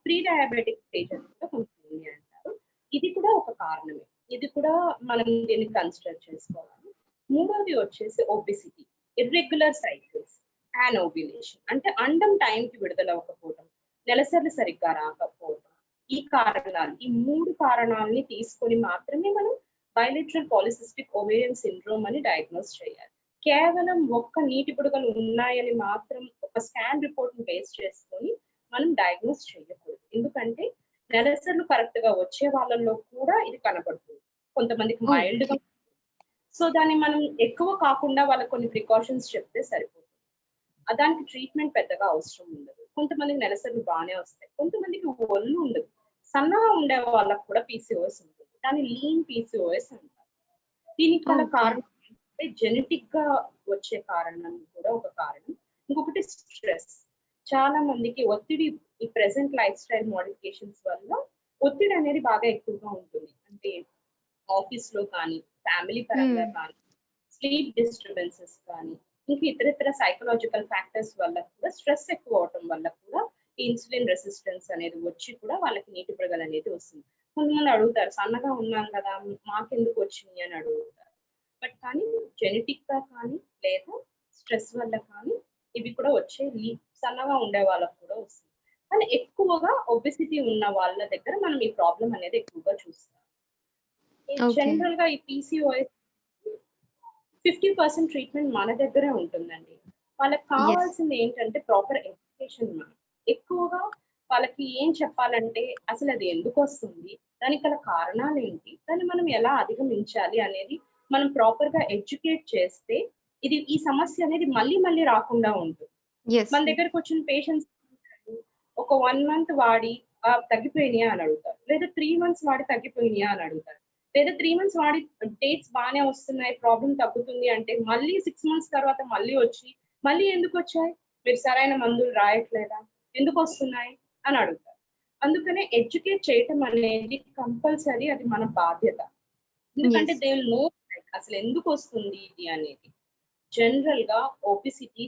B: ప్రీ డయాబెటిక్ స్టేజ్ అని కూడా కొంచెం ఉంది అంటారు. ఇది కూడా ఒక కారణమే. ఇది కూడా మనం దీన్ని కన్సిడర్ చేసుకోవాలి. మూడోది వచ్చేసి ఒబెసిటీ, ఇర్రెగ్యులర్ సైకిల్స్, యానోవ్యులేషన్ అంటే అండం టైంకి విడుదల అవ్వకపోవడం, నెలసరి సరిగ్గా రాకపోవడం. ఈ కారణాలు, ఈ 3 కారణాలని తీసుకొని మాత్రమే మనం బైలేటరల్ పాలిసిస్టిక్ ఓవేరియన్ సిండ్రోమ్ అని డయాగ్నోస్ చేయాలి. కేవలం ఒక్క నీటి బుడగలు ఉన్నాయని మాత్రం ఒక స్కాన్ రిపోర్ట్ ని బేస్ చేసుకొని మనం డయాగ్నోస్ చేయకూడదు. ఎందుకంటే నెలసర్లు కరెక్ట్ గా వచ్చే వాళ్ళలో కూడా ఇది కనబడుతుంది. కొంతమందికి మైల్డ్ గా.
A: ఓకే.
B: సో దాన్ని మనం ఎక్కువ కాకుండా వాళ్ళకి కొన్ని ప్రికాషన్స్ చెప్తే సరిపోతుంది. దానికి ట్రీట్మెంట్ పెద్దగా అవసరం ఉండదు. కొంతమందికి నెలసర్లు బాగానే వస్తాయి. కొంతమందికి ఒళ్ళు ఉండదు. సన్నగా ఉండే వాళ్ళకి కూడా పీసీఓఎస్ ఉంటుంది. దాన్ని లీన్ పీసీఓఎస్ అంటారు. దీనికి గల
A: ఓకే.
B: కారణం ఏంటంటే జెనెటిక్ గా వచ్చే కారణం కూడా ఒక కారణం. ఇంకొకటి స్ట్రెస్. చాలా మందికి ఒత్తిడి, ఈ ప్రెసెంట్ లైఫ్ స్టైల్ మోడిఫికేషన్స్ వల్ల ఒత్తిడి అనేది బాగా ఎక్కువగా ఉంటుంది. అంటే ఆఫీస్ లో కానీ, ఫ్యామిలీ పరంగా
A: హ్మ్.
B: కానీ, స్లీప్ డిస్టర్బెన్సెస్ కానీ, ఇంకా ఇతరితర సైకలాజికల్ ఫ్యాక్టర్స్ వల్ల కూడా, స్ట్రెస్ ఎక్కువ అవటం వల్ల కూడా ఇన్సులిన్ రెసిస్టెన్స్ అనేది వచ్చి కూడా వాళ్ళకి నీటి బుడగలు అనేది వస్తుంది. కొంతమంది అడుగుతారు, సన్నగా ఉన్నాను కదా మాకెందుకు వచ్చినాయి అని అడుగుతారు. బట్ కానీ జెనెటిక్ గా కానీ లేదా స్ట్రెస్ వల్ల కానీ ఇవి కూడా వచ్చే సన్నగా ఉండే వాళ్ళకు కూడా వస్తుంది. కానీ ఎక్కువగా ఒబెసిటీ ఉన్న వాళ్ళ దగ్గర మనం ఈ ప్రాబ్లం అనేది ఎక్కువగా చూస్తాం.
A: ఓకే.
B: జనరల్ గా ఈ పీసీఓఎస్ 50% ట్రీట్మెంట్ మన దగ్గరే ఉంటుందండి. వాళ్ళకి
A: యెస్.
B: కావాల్సింది ఏంటంటే ప్రాపర్ ఎడ్యుకేషన్ మనం. ఎక్కువగా వాళ్ళకి ఏం చెప్పాలంటే అసలు అది ఎందుకొస్తుంది? దానికి గల కారణాలేంటి? దాన్ని మనం ఎలా అధిగమించాలి అనేది మనం ప్రాపర్‌గా ఎడ్యుకేట్ చేస్తే ఈ సమస్య అనేది మళ్ళీ మళ్ళీ రాకుండా ఉంటుంది.
A: యెస్.
B: మన దగ్గరకొచ్చిన పేషెంట్స్ ఒక 1 మంత్ వాడి తగ్గిపోయినాయా అని అడుగుతారు. లేదా 3 మంత్స్ వాడి తగ్గిపోయినాయా అని అడుగుతారు. లేదా 3 మంత్స్ వాడి డేట్స్ బానే వస్తున్నాయి, ప్రాబ్లమ్ తగ్గుతుంది అంటే మళ్ళీ 6 మంత్స్ తర్వాత మళ్ళీ వచ్చి, మళ్ళీ ఎందుకొచ్చాయి? మీరు సరైన మందులు రాయట్లేదా? ఎందుకొస్తున్నాయి? అని అడుగుతారు. అందుకనే ఎడ్యుకేట్ చేయటం అనేది కంపల్సరీ, అది మన బాధ్యత. ఎందుకంటే
A: యెస్.
B: దే విల్ నో అసలు ఎందుకొస్తుంది ఇది అనేది. జనరల్ గా ఒబెసిటీ,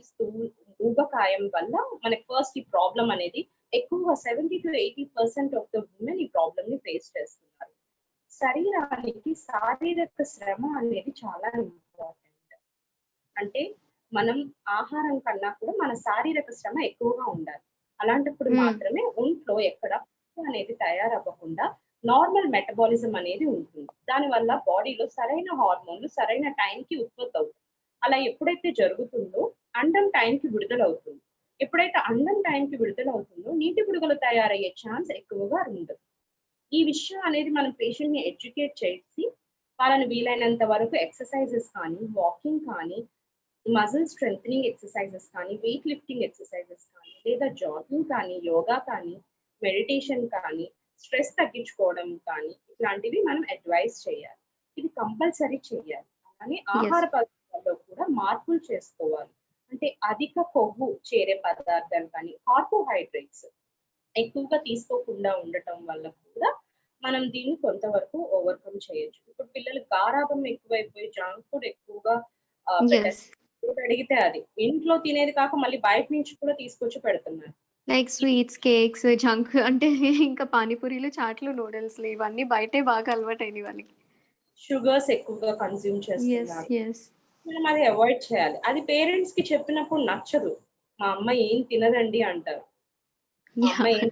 B: ఊబకాయం వల్ల మనకి ఫస్ట్ ఈ ప్రాబ్లం అనేది ఎక్కువగా 70-80% ఆఫ్ ద ఉమెన్ ఈ ప్రాబ్లమ్ ని ఫేస్ చేస్తున్నారు. శరీరానికి శారీరక శ్రమ అనేది చాలా ఇంపార్టెంట్. అంటే మనం ఆహారం కన్నా కూడా మన శారీరక శ్రమ ఎక్కువగా ఉండాలి. అలాంటప్పుడు
A: హ్మ్.
B: మాత్రమే ఒంట్లో ఎక్కడ అనేది తయారవ్వకుండా నార్మల్ మెటబాలిజం అనేది ఉంటుంది. దానివల్ల బాడీలో సరైన హార్మోన్లు సరైన టైంకి ఉత్పత్తి అవుతాయి. అలా ఎప్పుడైతే జరుగుతుందో అండం టైంకి విడుదలవుతుంది. ఎప్పుడైతే అండం టైంకి విడుదలవుతుందో నీటి బుడగలు తయారయ్యే ఛాన్స్ ఎక్కువగా ఉండదు. ఈ విషయం అనేది మనం పేషెంట్ ని ఎడ్యుకేట్ చేసి వాళ్ళని వీలైనంత వరకు ఎక్సర్సైజెస్ కానీ, వాకింగ్ కానీ, మజిల్ స్ట్రెంథెనింగ్ ఎక్సర్సైజెస్ కానీ, వెయిట్ లిఫ్టింగ్ ఎక్సర్సైజెస్ కానీ, లేదా జాగింగ్ కానీ, యోగా కానీ, మెడిటేషన్ కానీ, స్ట్రెస్ తగ్గించుకోవడం కానీ, ఇట్లాంటివి మనం అడ్వైస్ చేయాలి. ఇది కంపల్సరీ చేయాలి. అలానే
A: యెస్.
B: ఆహార పదార్థాల్లో కూడా మార్పులు చేసుకోవాలి. అంటే అధిక కొవ్వు చేరే పదార్థాలు కానీ, కార్బోహైడ్రేట్స్ ఎక్కువగా తీసుకోకుండా ఉండటం వల్ల కూడా మనం దీన్ని కొంతవరకు ఓవర్‌కమ్ చేయొచ్చు. ఇప్పుడు పిల్లలకి గారాబం ఎక్కువైపోయి జంక్ ఫుడ్ ఎక్కువగా
A: యెస్.
B: పెట్టేస్తారు. ఏది అడిగితే అది. ఇంట్లో తినేది కాక మళ్ళీ బయట నుంచి కూడా తీసుకొచ్చి పెడుతున్నారు.
A: లైక్
B: ఇది
A: స్వీట్స్, కేక్స్, జంక్ అంటే ఇంకా పానీపూరీలు, చాట్‌లు, నూడిల్స్‌లు ఇవన్నీ బయటే బాగా అలవాటయినాయి వాళ్ళకి.
B: షుగర్స్ ఎక్కువగా కన్జ్యూమ్
A: యెస్.
B: చేస్తున్నారు.
A: యెస్.
B: మనం అది అవాయిడ్ చేయాలి. అది పేరెంట్స్‌కి చెప్పినప్పుడు నచ్చదు. మా అమ్మ ఏం తినదండి అంటారు. మా అమ్మ
A: యాహ్!
B: ఏం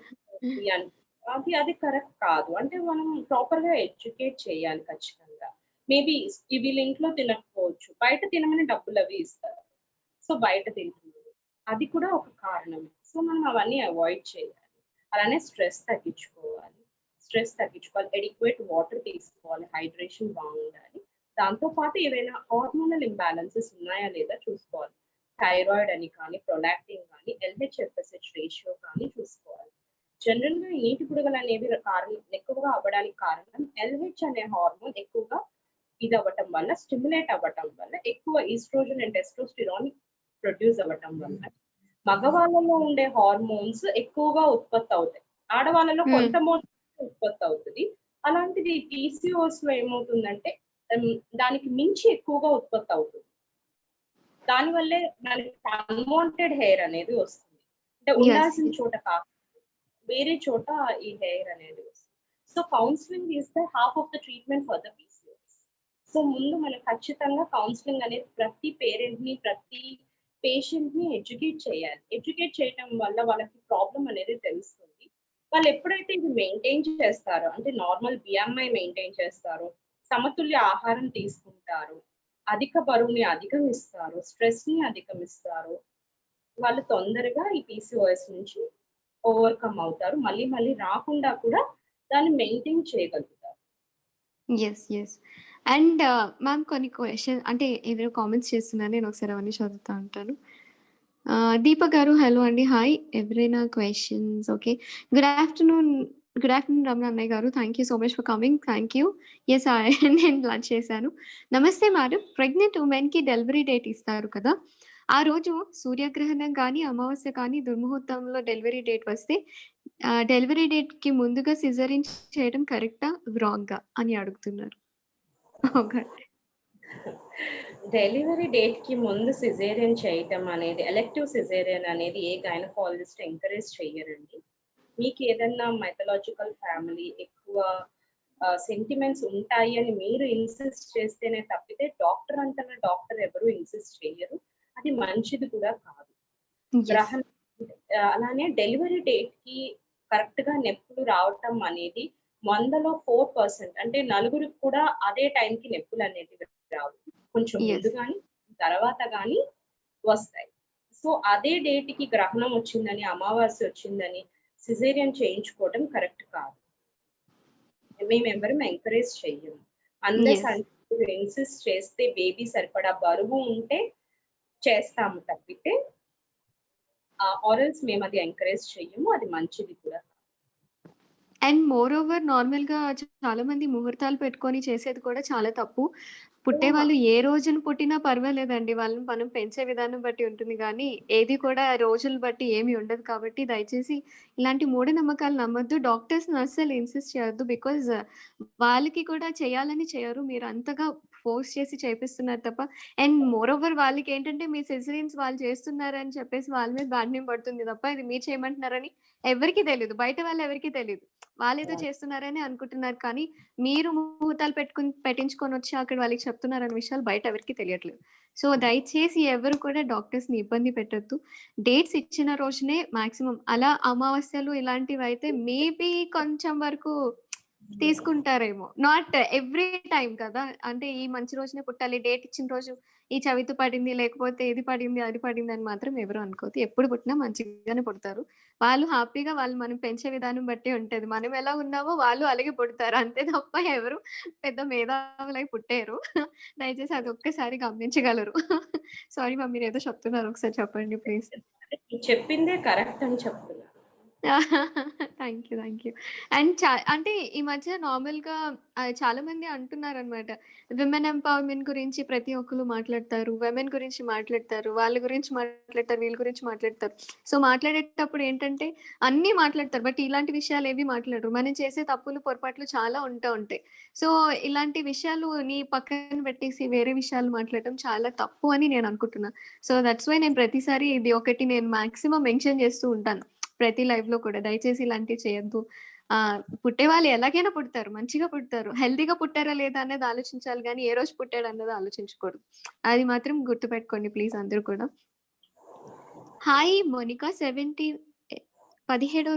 B: తినదండి అది కరెక్ట్ కాదు. అంటే మనం ప్రాపర్‌గా ఎడ్యుకేట్ చేయాలి ఖచ్చితంగా. మేబీ వీళ్ళ ఇంట్లో తినకపోవచ్చు. బయట తినమని డబ్బులవి ఇస్తారు. సో, బయట తింటున్నారు. అది కూడా ఒక కారణమే. సో, మనం అవన్నీ అవాయిడ్ చేయాలి. అలానే స్ట్రెస్ తగ్గించుకోవాలి. ఎడిక్వేట్ వాటర్ తీసుకోవాలి. హైడ్రేషన్ బాగుండాలి. దాంతో పాటు ఏవైనా హార్మోనల్ ఇంబాలెన్సెస్ ఉన్నాయా లేదా చూసుకోవాలి. థైరాయిడ్ అని కానీ, ప్రొలాక్టిన్ కానీ, ఎల్‌హెచ్‌ఎఫ్‌ఎస్‌హెచ్ రేషియో కానీ చూసుకోవాలి. జనరల్‌గా ఈ నీటి బుడగలనేవి కారణం ఎక్కువగా అవ్వడానికి కారణం ఎల్‌హెచ్ అనే హార్మోన్ ఎక్కువగా ఇదవ్వటం వల్ల, స్టిమ్యులేట్ అవ్వటం వల్ల ఎక్కువ ఈస్ట్రోజన్ అండ్ టెస్టోస్టిరాన్ ప్రొడ్యూస్ అవ్వటం వల్ల. మగవాళ్ళలో ఉండే హార్మోన్స్ ఎక్కువగా ఉత్పత్తి అవుతాయి. ఆడవాళ్ళలో కొంత మోతాదులో ఉత్పత్తి అవుతది. అలాంటిది పీసీఓఎస్‌లో ఏమవుతుందంటే దానికి మించి ఎక్కువగా ఉత్పత్తి అవుతుంది. దానివల్లే దానికి అన్‌వాంటెడ్ హెయిర్ అనేది వస్తుంది. అంటే
A: యెస్.
B: ఉండాల్సిన చోట కాకుండా వేరే చోట ఈ హెయిర్ అనేది వస్తుంది. So, counselling is the half of the treatment for the PCOS. So, ముందు మనం ఖచ్చితంగా కౌన్సెలింగ్ అనేది ప్రతి పేరెంట్‌ని, ప్రతి పేషెంట్‌ని ఎడ్యుకేట్ చేయాలి. ఎడ్యుకేట్ చేయటం వల్ల వాళ్ళకి ప్రాబ్లమ్ అనేది తెలుస్తుంది. వాళ్ళు ఎప్పుడైతే ఇది మెయింటైన్ చేస్తారో, అంటే నార్మల్ బిఎంఐ మెయింటైన్ చేస్తారో, సమతుల్య ఆహారం తీసుకుంటారు, అధిక బరువుని అధిగమిస్తారు, స్ట్రెస్‌ని అధిగమిస్తారు, వాళ్ళు తొందరగా ఈ పీసీఓఎస్ నుంచి ఓవర్‌కమ్ అవుతారు. మళ్ళీ మళ్ళీ రాకుండా కూడా దాన్ని మెయింటైన్ చేయగలుగుతారు.
A: యెస్. యెస్. అండ్ మ్యామ్ కొన్ని అంటే ఎవరో కామెంట్స్ చేస్తున్నారు. నేను ఒకసారి అవన్నీ చదువుతా ఉంటాను. దీప గారు హలో అండి. హాయ్. ఎవరైనా questions okay. Good afternoon good afternoon Ramana అన్నయ్య గారు. Thank you so much for coming. Thank you. Yes. నేను లంచ్ చేశాను. నమస్తే మేడం. ప్రెగ్నెంట్ వుమెన్‌కి డెలివరీ డేట్ ఇస్తారు కదా! ఆ రోజు సూర్యగ్రహణం గాని, అమావాస్య కానీ దుర్ముహూర్తంలో డెలివరీ డేట్ వస్తే డెలివరీ డేట్‌కి ముందుగా సిజేరియన్ చేయడం కరెక్టా? రాంగా? అని అడుగుతున్నారు. ఒకటి.
B: డెలివరీ డేట్‌కి ముందు సిజేరియన్ చేయటం అనేది ఎలెక్టివ్ సిజేరియన్ అనేది ఏ గైనకాలజిస్ట్ ఎంకరేజ్ చెయ్యరండి. మీకేదన్నా మైథలాజికల్ ఫ్యామిలీ ఎక్కువ సెంటిమెంట్స్ ఉంటాయి అని మీరు ఇన్సిస్ట్ చేస్తేనే తప్పితే డాక్టర్ అంతట డాక్టర్ ఎవరు ఇన్సిస్ట్ చెయ్యరు. అది మంచిది కూడా కాదు.
A: యెస్.
B: అలానే డెలివరీ డేట్‌కి కరెక్ట్‌గా నొప్పులు రావటం అనేది 100లో 4% అంటే నలుగురికి కూడా అదే టైంకి నొప్పులనేటివి రావు. కొంచెం ముందు
A: యెస్.
B: గాని, తర్వాత గాని వస్తాయి. సో, అదే డేట్‌కి గ్రహణం వచ్చిందని, అమావాస్య వచ్చిందని సిజేరియన్ చేయించుకోవడం కరెక్ట్ కాదు. మేమెవ్వరం ఎంకరేజ్ చెయ్యము. Unless
A: yes.
B: అంటే మీరు ఇన్సిస్ట్ చేస్తే బేబీ సరిపడా బరువు ఉంటే చేస్తాము తప్పితే ఆర్ ఎల్స్ మేమది ఎంకరేజ్ చెయ్యము. అది మంచిది కూడా.
A: అండ్ మోర్ ఓవర్ నార్మల్‌గా చాలా మంది ముహూర్తాలు పెట్టుకొని చేసేది కూడా చాలా తప్పు. పుట్టేవాళ్ళు ఏ రోజున పుట్టినా పర్వాలేదండి. వాళ్ళని మనం పెంచే విధానం బట్టి ఉంటుంది గానీ, ఏది కూడా రోజులు బట్టి ఏమి ఉండదు కాబట్టి దయచేసి ఇలాంటి మూఢనమ్మకాలు నమ్మొద్దు. డాక్టర్స్‌ని అస్సలు ఇన్సిస్ట్ చేయొద్దు. బికాజ్ వాళ్ళకి కూడా చేయాలని చేయరు. మీరు అంతగా ఫోర్స్ చేసి చేపిస్తున్నారు తప్ప అండ్ మోర్ ఓవర్ వాళ్ళకేంటంటే మీ సిజేరియన్స్ వాళ్ళు చేస్తున్నారని చెప్పేసి వాళ్ళ మీద బ్యాడ్ నేమ్ పడుతుంది తప్ప ఇది మీరు చేయమంటున్నారని ఎవరికీ తెలీదు. బయట వాళ్ళెవరికీ తెలీదు. వాళ్ళేదో చేస్తున్నారని అనుకుంటున్నారు కానీ, మీరు ముహూర్తాలు పెట్టించుకొనొచ్చి అక్కడ వాళ్ళకి చెప్తున్నారన్న విషయాలు బయట ఎవరికీ తెలియట్లేదు. సో, దయచేసి ఎవరు కూడా డాక్టర్స్‌ని ఇబ్బంది పెట్టొద్దు. డేట్స్ ఇచ్చిన రోజునే మాక్సిమం అలా అమావాస్యలు ఇలాంటివైతే మేబీ కొంచెం వరకు తీసుకుంటారేమో. నాట్ ఎవ్రీ టైమ్ కదా! అంటే ఈ మంచి రోజునే పుట్టాలి, డేట్ ఇచ్చిన రోజు ఈ చవితి పడింది, లేకపోతే ఇది పడింది, అది పడిందని మాత్రం ఎవరు అనుకోవద్దు. ఎప్పుడు పుట్టినా మంచిగానే పుడతారు. వాళ్ళు హ్యాపీగా వాళ్ళు మనం పెంచే విధానం బట్టే ఉంటది. మనం ఎలా ఉన్నామో వాళ్ళు అలాగే పుడతారు. అంతే తప్ప ఎవరు పెద్ద మేధావులై పుట్టేయరు. దయచేసి అదొక్కసారి గమనించగలరు. సారీ మ్యామ్ మీరేదో చెప్తున్నారు. ఒకసారి చెప్పండి ప్లీజ్.
B: మీరు చెప్పిందే కరెక్ట్ అని చెప్తున్నా.
A: Thank you. Thank you. And అంటే ఈ మధ్య నార్మల్‌గా చాలామంది అంటున్నారనమాట. విమెన్ ఎంపవర్‌మెంట్ గురించి ప్రతి ఒక్కళ్ళు మాట్లాడతారు. విమెన్ గురించి మాట్లాడతారు. వాళ్ళ గురించి మాట్లాడతారు. వీళ్ళ గురించి మాట్లాడతారు. సో, మాట్లాడేటప్పుడు ఏంటంటే అన్నీ మాట్లాడతారు. బట్ ఇలాంటి విషయాలేవి మాట్లాడరు. మనం చేసే తప్పులు, పొరపాట్లు చాలా ఉంటాయి. సో, ఇలాంటి విషయాలుని పక్కన పెట్టేసి వేరే విషయాలు మాట్లాడటం చాలా తప్పు అని నేను అనుకుంటున్నా. సో, దట్స్ వై నేను ప్రతిసారి ఇది ఒకటి నేను మాక్సిమం మెన్షన్ చేస్తూ ఉంటాను. ప్రతి లైవ్‌లో కూడా దయచేసి ఇలాంటివి చేయొద్దు. పుట్టేవాళ్ళు ఎలాగైనా పుడతారు. మంచిగా పుడతారు. హెల్తీగా పుట్టారా లేదా అనేది ఆలోచించాలి గానీ, ఏ రోజు పుట్టాడన్నది ఆలోచించకూడదు. అది మాత్రం గుర్తుపెట్టుకోండి ప్లీజ్ అందరూ కూడా. హాయ్ మోనిక 17వ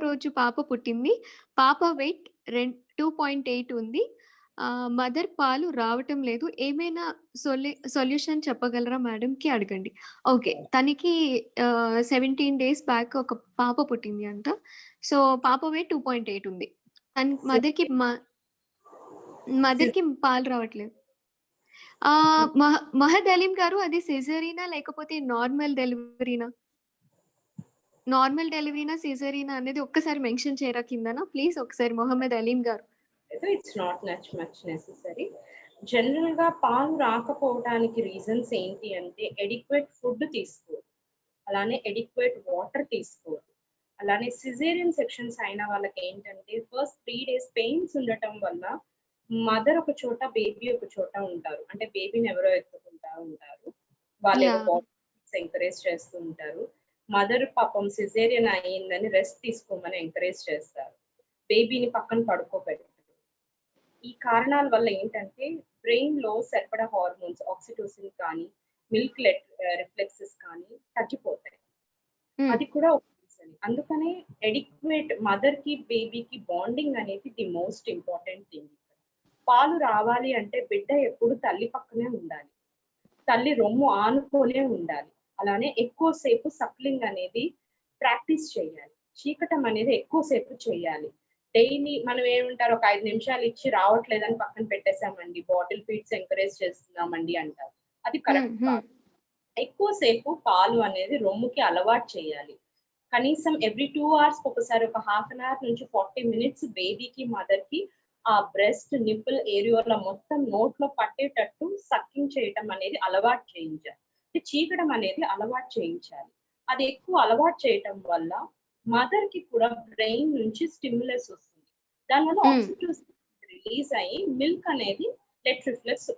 A: రోజు పాప పుట్టింది. పాప వెయిట్ 2.8 ఉంది. మదర్ పాలు రావటం లేదు. ఏమైనా సొల్యూషన్ చెప్పగలరా మేడంకి అడగండి. ఓకే. తనకి 17 డేస్ బ్యాక్ ఒక పాప పుట్టింది అంట. సో, పాప వెయిట్ 2.8 ఉంది. మదర్‌కి పాలు రావట్లేదు. మహద్ అలీం గారు అది సిజేరియనా లేకపోతే నార్మల్ డెలివరీనా? నార్మల్ డెలివరీనా? సిజేరియనా అనేది ఒక్కసారి మెన్షన్ చేయరా కిందన ప్లీజ్ ఒకసారి మొహమ్మద్ అలీం గారు.
B: It's not much necessary. జనరల్‌గా పాలు రాకపోవడానికి రీజన్స్ ఏంటి అంటే అడిక్వేట్ ఫుడ్ తీసుకోరు. అలానే ఎడిక్వేట్ వాటర్ తీసుకోరు. అలానే సిజేరియన్ సెక్షన్స్ అయిన వాళ్ళకి ఏంటంటే ఫస్ట్ 3 days పెయిన్స్ ఉండటం వల్ల మదర్ ఒక చోట, బేబీ ఒక చోట ఉంటారు. అంటే బేబీని ఎవరో ఎత్తుకుంటా ఉంటారు. వాళ్ళేదో
A: యాహ్!
B: బాటిల్స్ ఎంకరేజ్ చేస్తూ ఉంటారు. మదర్ పాపం సిజేరియన్ అయిందని రెస్ట్ తీసుకోమని ఎంకరేజ్ చేస్తారు. బేబీని పక్కన పడుకోబెట్టరు. ఈ కారణాల వల్ల ఏంటంటే బ్రెయిన్‌లో సరిపడా హార్మోన్స్ ఆక్సిటోసిన్ కానీ, మిల్క్ రిఫ్లెక్సెస్ కానీ తగ్గిపోతాయి.
A: హ్మ్.
B: అది కూడా ఒక రీజన్. అందుకనే ఎడిక్వేట్ మదర్‌కి, బేబీకి బాండింగ్ అనేది ది మోస్ట్ ఇంపార్టెంట్ థింగ్. పాలు రావాలి అంటే బిడ్డ ఎప్పుడు తల్లి పక్కనే ఉండాలి. తల్లి రొమ్ము ఆనుకునే ఉండాలి. అలానే ఎక్కువ సేపు సక్లింగ్ అనేది ప్రాక్టీస్ చేయాలి. చీకటం అనేది ఎక్కువ సేపు చేయాలి. డైలీ మనం ఏమంటారు ఒక 5 నిమిషాలు ఇచ్చి రావట్లేదని పక్కన పెట్టేసామండి. బాటిల్ ఫీడ్స్ ఎంకరేజ్ చేస్తున్నామండి అంటారు. అది
A: హ్మ్.
B: కరెక్ట్
A: హ్మ్.
B: కాదు. ఎక్కువ సేపు పాలు అనేది రొమ్ముకి అలవాటు చేయాలి. కనీసం ఎవ్రీ 2 అవర్స్‌కి ఒకసారి ఒక హాఫ్ అన్ అవర్ నుంచి 40 మినిట్స్ బేబీకి, మదర్‌కి ఆ బ్రెస్ట్, నిప్పుల్ ఏరియాలో మొత్తం నోట్లో పట్టేటట్టు సక్కింగ్ చేయటం అనేది అలవాటు చేయించాలి. అంటే చీకడం అనేది అలవాటు చేయించాలి. అది ఎక్కువ అలవాటు చేయటం వల్ల మదర్‌కి కూడా బ్రెయిన్ నుంచి స్టిమ్యులస్ వస్తుంది. దానివల్ల
A: హ్మ్.
B: ఆక్సిటోసిన్ రిలీజ్ అయ్యి మిల్క్ అనేది లెట్ రిఫ్లెక్స్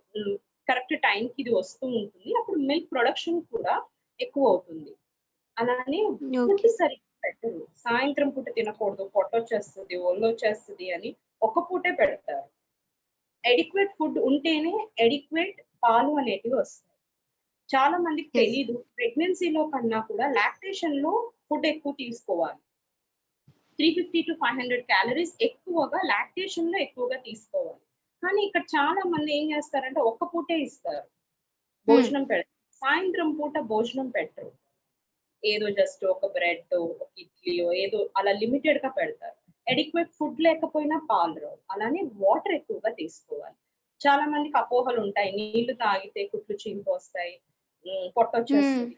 B: కరెక్ట్ టైంకి ఇది వస్తూ ఉంటుంది. అప్పుడు మిల్క్ ప్రొడక్షన్ కూడా ఎక్కువవుతుంది. అలానే ఫుడ్
A: ఓకే.
B: సరిగ్గా పెట్టరు. సాయంత్రం పూట తినకూడదు, పొట్టొచ్చేస్తది, ఒళ్ళొచ్చేస్తది అని ఒక్క పూటే పెడతారు. ఎడిక్వేట్ ఫుడ్ ఉంటేనే ఎడిక్వేట్ పాలు అనేటివి వస్తాయి. చాలా మందికి
A: యెస్.
B: తెలీదు. ప్రెగ్నెన్సీలో కన్నా కూడా లాక్టేషన్‌లో ఫుడ్ ఎక్కువ తీసుకోవాలి. 350-500 క్యాలరీస్ ఎక్కువగా లాక్టేషన్‌లో ఎక్కువగా తీసుకోవాలి. కానీ ఇక్కడ చాలా మంది ఏం చేస్తారంటే ఒక్క పూటే ఇస్తారు.
A: హ్మ్.
B: భోజనం పెడతారు. సాయంత్రం పూట భోజనం పెట్టరు. ఏదో జస్ట్ ఒక బ్రెడ్డో, ఒక ఇడ్లీయో ఏదో అలా లిమిటెడ్‌గా పెడతారు. అడిక్వేట్ ఫుడ్ లేకపోయినా పాలు రావు. అలానే వాటర్ ఎక్కువగా తీసుకోవాలి. చాలా మందికి అపోహలుంటాయి. నీళ్లు తాగితే కుట్లు చీలిపోస్తాయి.
A: హ్మ్.
B: పొట్టొచ్చేస్తది.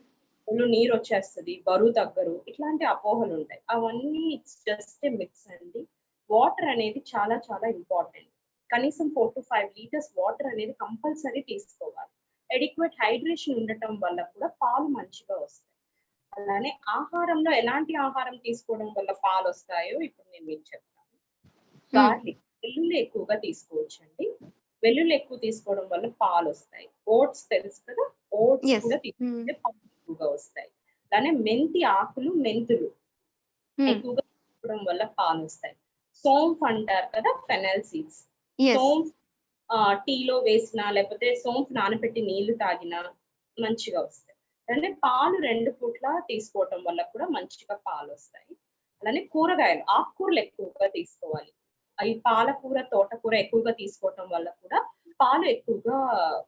B: ఒళ్ళు నీరొచ్చేస్తది. బరువు తగ్గరు. ఇట్లాంటి అపోహలుంటాయి. అవన్నీ ఇట్స్ జస్ట్ ఎ మిత్స్ అండి. వాటర్ అనేది చాలా చాలా ఇంపార్టెంట్. కనీసం 4-5 లీటర్స్ వాటర్ అనేది కంపల్సరీ తీసుకోవాలి. అడిక్వేట్ హైడ్రేషన్ ఉండటం వల్ల కూడా పాలు మంచిగా వస్తాయి. అలానే ఆహారంలో ఎలాంటి ఆహారం తీసుకోవడం వల్ల పాలొస్తాయో ఇప్పుడు నేను మీకు చెప్తాను.
A: హ్మ్.
B: గార్లిక్, వెల్లుల్లి ఎక్కువగా తీసుకోవచ్చండి. వెల్లుల్లి ఎక్కువ తీసుకోవడం వల్ల పాలొస్తాయి. ఓట్స్ తెలుసు కదా! Oats
A: yes.
B: కూడా
A: హ్మ్.
B: తీసుకుంటే పాలు ఎక్కువగా వస్తాయి. అలానే మెంతి ఆకులు, మెంతులు
A: హ్మ్.
B: ఎక్కువగా తీసుకోవడం వల్ల పాలొస్తాయి. సోంఫ్ అంటారు కదా! Fennel seeds.
A: యెస్.
B: సోంఫ్ టీలో వేసినా, లేకపోతే సోంఫ్ నానబెట్టి నీళ్లు తాగినా మంచిగా వస్తాయి. అలానే పాలు 2 పూట్ల తీసుకోవటం వల్ల కూడా మంచిగా పాలొస్తాయి. అలానే కూరగాయలు, ఆకుకూరలు ఎక్కువగా తీసుకోవాలి. అయి పాలకూర, తోటకూర ఎక్కువగా తీసుకోవటం వల్ల కూడా పాలు ఎక్కువగా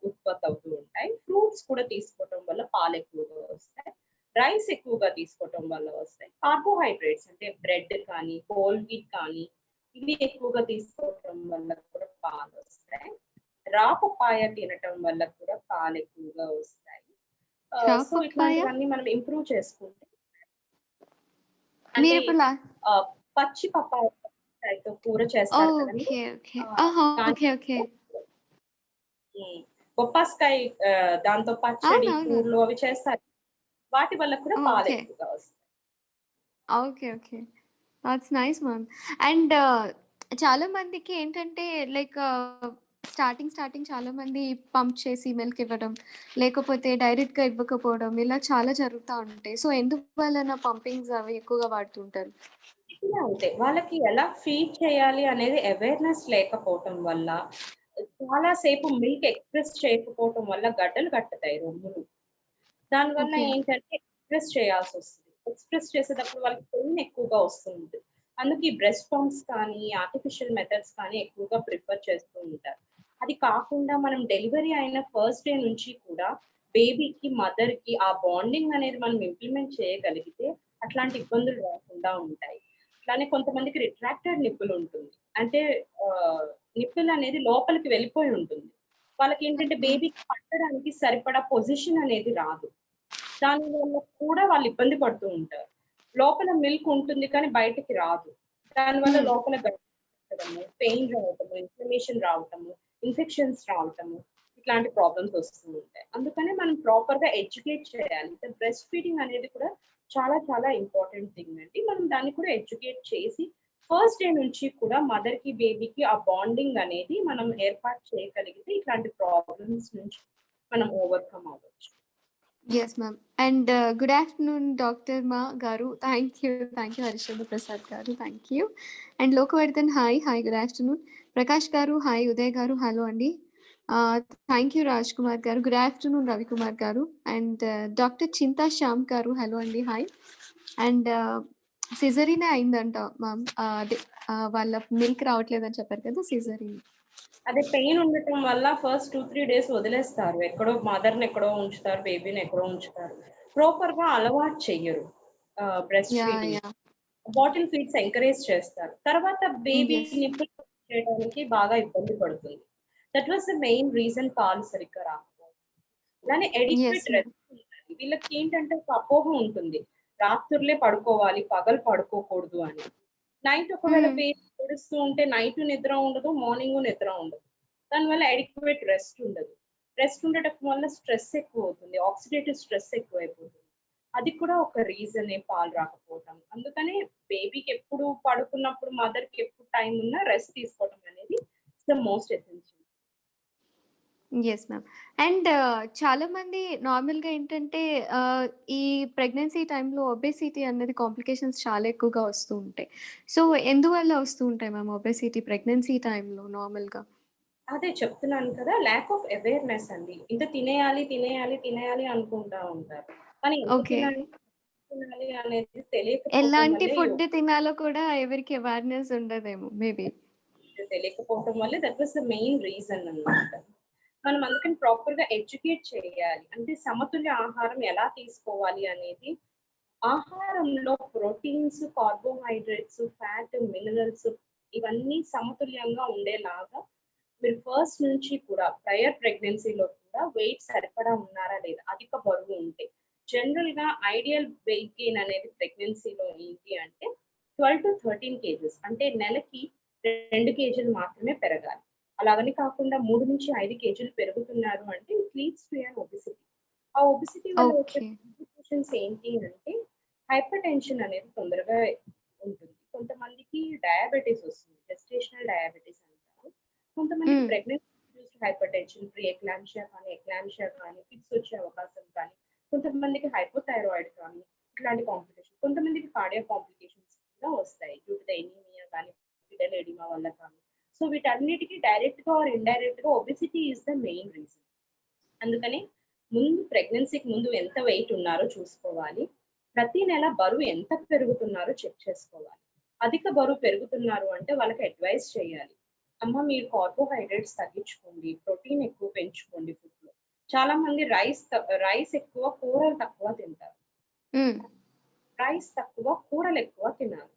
B: ఉత్పత్తి అవుతూ ఉంటాయి. ఫ్రూట్స్ కూడా తీసుకోవటం వల్ల పాలు ఎక్కువగా వస్తాయి. రైస్ ఎక్కువగా తీసుకోవటం వల్ల వస్తాయి. కార్బోహైడ్రేట్స్ అంటే బ్రెడ్ కానీ, హోల్ వీట్ కానీ ఇవి ఎక్కువగా తీసుకోవటం వల్ల కూడా పాలొస్తాయి. రా పపాయ తినటం వల్ల కూడా పాలెక్కువగా వస్తాయి. సో,
A: రాపప్పాయ?
B: ఇట్లాంటివన్నీ మనం ఇంప్రూవ్ చేసుకుంటే అంటే
A: మీరెప్పుడు లా
B: పచ్చి పపాయతో కూర చేస్తారు కదండీ!
A: ఓకే. ఓకే.
B: ఆహ్,
A: ఆహా! ఓకే. ఓకే.
B: దాంట్లో బొప్పాస్కాయ దాంతో పచ్చడి,
A: అవునవును.
B: కూరలు అవి చేస్తారు. వాటి వల్ల కూడా
A: ఓకే.
B: పాలెక్కువగా వస్తాయి.
A: Okay. Okay. That's nice ma'am. And చాలా మందికి ఏంటంటే లైక్ స్టార్టింగ్ చాలా మంది పంప్ చేసి మిల్క్ ఇవ్వడం, లేకపోతే డైరెక్ట్‌గా ఇవ్వకపోవడం ఇలా చాలా జరుగుతా ఉంటాయి. సో, ఎందువలన పంపింగ్స్ అవి ఎక్కువగా వాడుతుంటారు?
B: కూడా అంతే. వాళ్ళకి ఎలా ఫీడ్ చేయాలి అనేది అవేర్‌నెస్ లేకపోవటం వల్ల, చాలా సేపు మిల్క్ ఎక్స్‌ప్రెస్ చేయకపోవటం వల్ల గడ్డలు కట్టుతాయి రొమ్ములు. దానివల్ల
A: ఓకే.
B: ఏంటంటే ఎక్స్‌ప్రెస్ చేయాల్సొస్తది. ఎక్స్‌ప్రెస్ చేసేటప్పుడు వాళ్ళకి పెయిన్ ఎక్కువగా వస్తుంది. అందుకే ఈ బ్రెస్ట్ పంప్స్ కానీ, ఆర్టిఫిషియల్ మెథడ్స్ కానీ ఎక్కువగా ప్రిఫర్ చేస్తూ ఉంటారు. అది కాకుండా మనం డెలివరీ అయిన ఫస్ట్ డే నుంచి కూడా బేబీకి, మదర్‌కి ఆ బాండింగ్ అనేది మనం ఇంప్లిమెంట్ చేయగలిగితే అట్లాంటి ఇబ్బందులు రాకుండా ఉంటాయి. అట్లానే కొంతమందికి రిట్రాక్టెడ్ నిప్పుల్ ఉంటుంది. అంటే నిప్పుల్ అనేది లోపలికి వెళ్ళిపోయి ఉంటుంది. వాళ్ళకేంటంటే
A: హ్మ్.
B: బేబీకి పట్టడానికి సరిపడా పొజిషన్ అనేది రాదు. దాని వల్ల కూడా వాళ్ళు ఇబ్బంది పడుతూ ఉంటారు. లోపల మిల్క్ ఉంటుంది కానీ బయటికి రాదు. దానివల్ల
A: హ్మ్.
B: లోపల గడ్డలు కట్టడము, పెయిన్ రావటము, ఇన్ఫ్లమేషన్ రావటము, ఇన్ఫెక్షన్స్ రావటము ఇట్లాంటి ప్రాబ్లమ్స్ వస్తూ ఉంటాయి. అందుకనే మనం ప్రాపర్‌గా ఎడ్యుకేట్ చేయాలి. బ్రెస్ట్ ఫీడింగ్ అనేది కూడా చాలా చాలా ఇంపార్టెంట్ థింగ్ అండి. మనం దాన్ని కూడా ఎడ్యుకేట్ చేసి ఫస్ట్ డే నుంచి కూడా మదర్‌కి, బేబీకి ఆ బాండింగ్ అనేది మనం ఏర్పాటు చేయగలిగితే ఇట్లాంటి ప్రాబ్లమ్స్ నుంచి మనం ఓవర్‌కమ్ అవ్వచ్చు.
A: Yes ma'am. And good afternoon doctor garu. Thank you. Harishchandra Prasad garu. Thank you. And Lokavardhan hi. Good afternoon. Prakash garu hi. Uday గారు హలో అండి. థాంక్ యూ రాజ్ కుమార్ గారు. గుడ్ ఆఫ్టర్‌నూన్ రవికుమార్ గారు. అండ్ డాక్టర్ చింతా శ్యామ్ గారు హలో అండి. హాయ్. అండ్ సిజరీనే అయిందంట మ్యామ్. అదే వాళ్ళ మిల్క్ రావట్లేదని చెప్పారు కదా! సిజరీన్.
B: అదే పెయిన్ ఉండటం వల్ల ఫస్ట్ 2, 3 డేస్ వదిలేస్తారు. ఎక్కడో మదర్‌ని ఎక్కడో ఉంచుతారు. బేబీని ఎక్కడో ఉంచుతారు. ప్రాపర్‌గా అలవాటు చెయ్యరు. Breast
A: yeah!
B: Feeding.
A: Yeah!
B: Bottle feeds encourage చేస్తారు. తర్వాత బేబీ
A: యెస్.
B: నిప్పులు చేయడానికి బాగా ఇబ్బంది పడుతుంది. That was the main reason పాలు సరిగ్గా రాకపోవడం. అలానే
A: యెస్
B: ఎడిక్వేట్
A: మ్యామ్.
B: రెస్ట్ ఉండాలి. వీళ్ళకి ఏంటంటే ఒక అపోహ ఉంటుంది. రాత్రులే పడుకోవాలి, పగలు పడుకోకూడదు అని. నైట్ ఒకవేళ
A: హ్మ్.
B: బేబీ ఏడుస్తూ ఉంటే నైట్ నిద్ర ఉండదు, మార్నింగ్ నిద్ర ఉండదు. దానివల్ల అడిక్వేట్ రెస్ట్ ఉండదు. రెస్ట్ ఉండటం వల్ల స్ట్రెస్ ఎక్కువవుతుంది. ఆక్సిడేటివ్ స్ట్రెస్ ఎక్కువైపోతుంది. అది కూడా ఒక రీజనే పాలు రాకపోవటం. అందుకనే బేబీకి ఎప్పుడు పడుకున్నప్పుడు మదర్‌కి ఎప్పుడు టైం ఉన్నా రెస్ట్ తీసుకోవడం అనేది is the most essential.
A: Yes ma'am. And చాలామంది నార్మల్‌గా ఏంటంటే ఆహ్, ఈ ప్రెగ్నెన్సీ టైమ్‌లో ఒబేసిటీ అనేది కాంప్లికేషన్స్ చాలా ఎక్కువగా వస్తూ ఉంటాయి. సో, ఎందువల్ల వస్తూ ఉంటాయి మ్యామ్ ఒబేసిటీ ప్రెగ్నెన్సీ టైమ్‌లో నార్మల్‌గా?
B: అదే చెప్తున్నాను కదా! ల్యాక్ ఆఫ్ అవేర్‌నెస్ అండి. ఇంత తినేయాలి, తినేయాలి, తినేయాలి అనుకుంటా ఉంటారు. కానీ ఎంత
A: ఓకే.
B: తినాలి, తినాలి అనేది తెలియకపోవటం
A: ఎలాంటి
B: వల్లే
A: ఫుడ్ తినాలో కూడా ఎవరికీ అవేర్‌నెస్ ఉండదేమో మేబీ.
B: తెలియకపోవటం వల్లే that was the main reason అన్నమాట. మనం అందుకని ప్రాపర్‌గా ఎడ్యుకేట్ చేయాలి. అంటే సమతుల్య ఆహారం ఎలా తీసుకోవాలి అనేది ఆహారంలో ప్రోటీన్స్, కార్బోహైడ్రేట్స్, ఫ్యాట్, మినరల్స్ ఇవన్నీ సమతుల్యంగా ఉండేలాగా మీరు ఫస్ట్ నుంచి కూడా ప్రయర్ ప్రెగ్నెన్సీలో కూడా వెయిట్ సరిపడా ఉన్నారా లేదా? అధిక బరువు ఉంటే. జనరల్‌గా ఐడియల్ వెయిట్ గెయిన్ అనేది ప్రెగ్నెన్సీలో ఏంటి అంటే 12-13 కేజెస్ అంటే నెలకి 2 కేజీలు మాత్రమే పెరగాలి. అలాగని కాకుండా 3-5 కేజీలు పెరుగుతున్నారు అంటే it leads to an obesity. ఆ ఒబెసిటీ వల్ల వచ్చే
A: ఓకే.
B: కాంప్లికేషన్స్ ఏంటి అంటే హైపర్ టెన్షన్ అనేది తొందరగా ఉంటుంది. కొంతమందికి డయాబెటిస్ వస్తుంది. జెస్టేషనల్ డయాబెటిస్ అంటారు. కొంతమందికి
A: హ్మ్.
B: Pregnancy induced hyper tension, pre ఎక్లాంప్షియా కానీ, ఎక్లాంప్షియా కానీ, ఫిట్స్ వచ్చే అవకాశం కానీ, కొంతమందికి హైపోథైరాయిడ్ కానీ, ఇట్లాంటి కాంప్లికేషన్. కొంతమందికి కార్డియాక్ కాంప్లికేషన్స్ కూడా వస్తాయి. డ్యూ టు ద ఎనీమియా కానీ, ఫిటల్ ఎడిమా వల్ల కానీ. సో వీటన్నిటికి డైరెక్ట్‌గా ఆర్ ఇండైరెక్ట్‌గా obesity is the main reason. అందుకని ముందు ప్రెగ్నెన్సీకి ముందు ఎంత వెయిట్ ఉన్నారో చూసుకోవాలి. ప్రతి నెల బరువు ఎంత పెరుగుతున్నారో చెక్ చేసుకోవాలి. అధిక బరువు పెరుగుతున్నారు అంటే వాళ్ళకి అడ్వైస్ చేయాలి. అమ్మ మీరు కార్బోహైడ్రేట్స్ తగ్గించుకోండి. ప్రోటీన్ ఎక్కువ పెంచుకోండి ఫుడ్‌లో. చాలా మంది రైస్ ఎక్కువ, కూరలు తక్కువ తింటారు.
A: హ్మ్.
B: రైస్ తక్కువ, కూరలు ఎక్కువ తినాలి.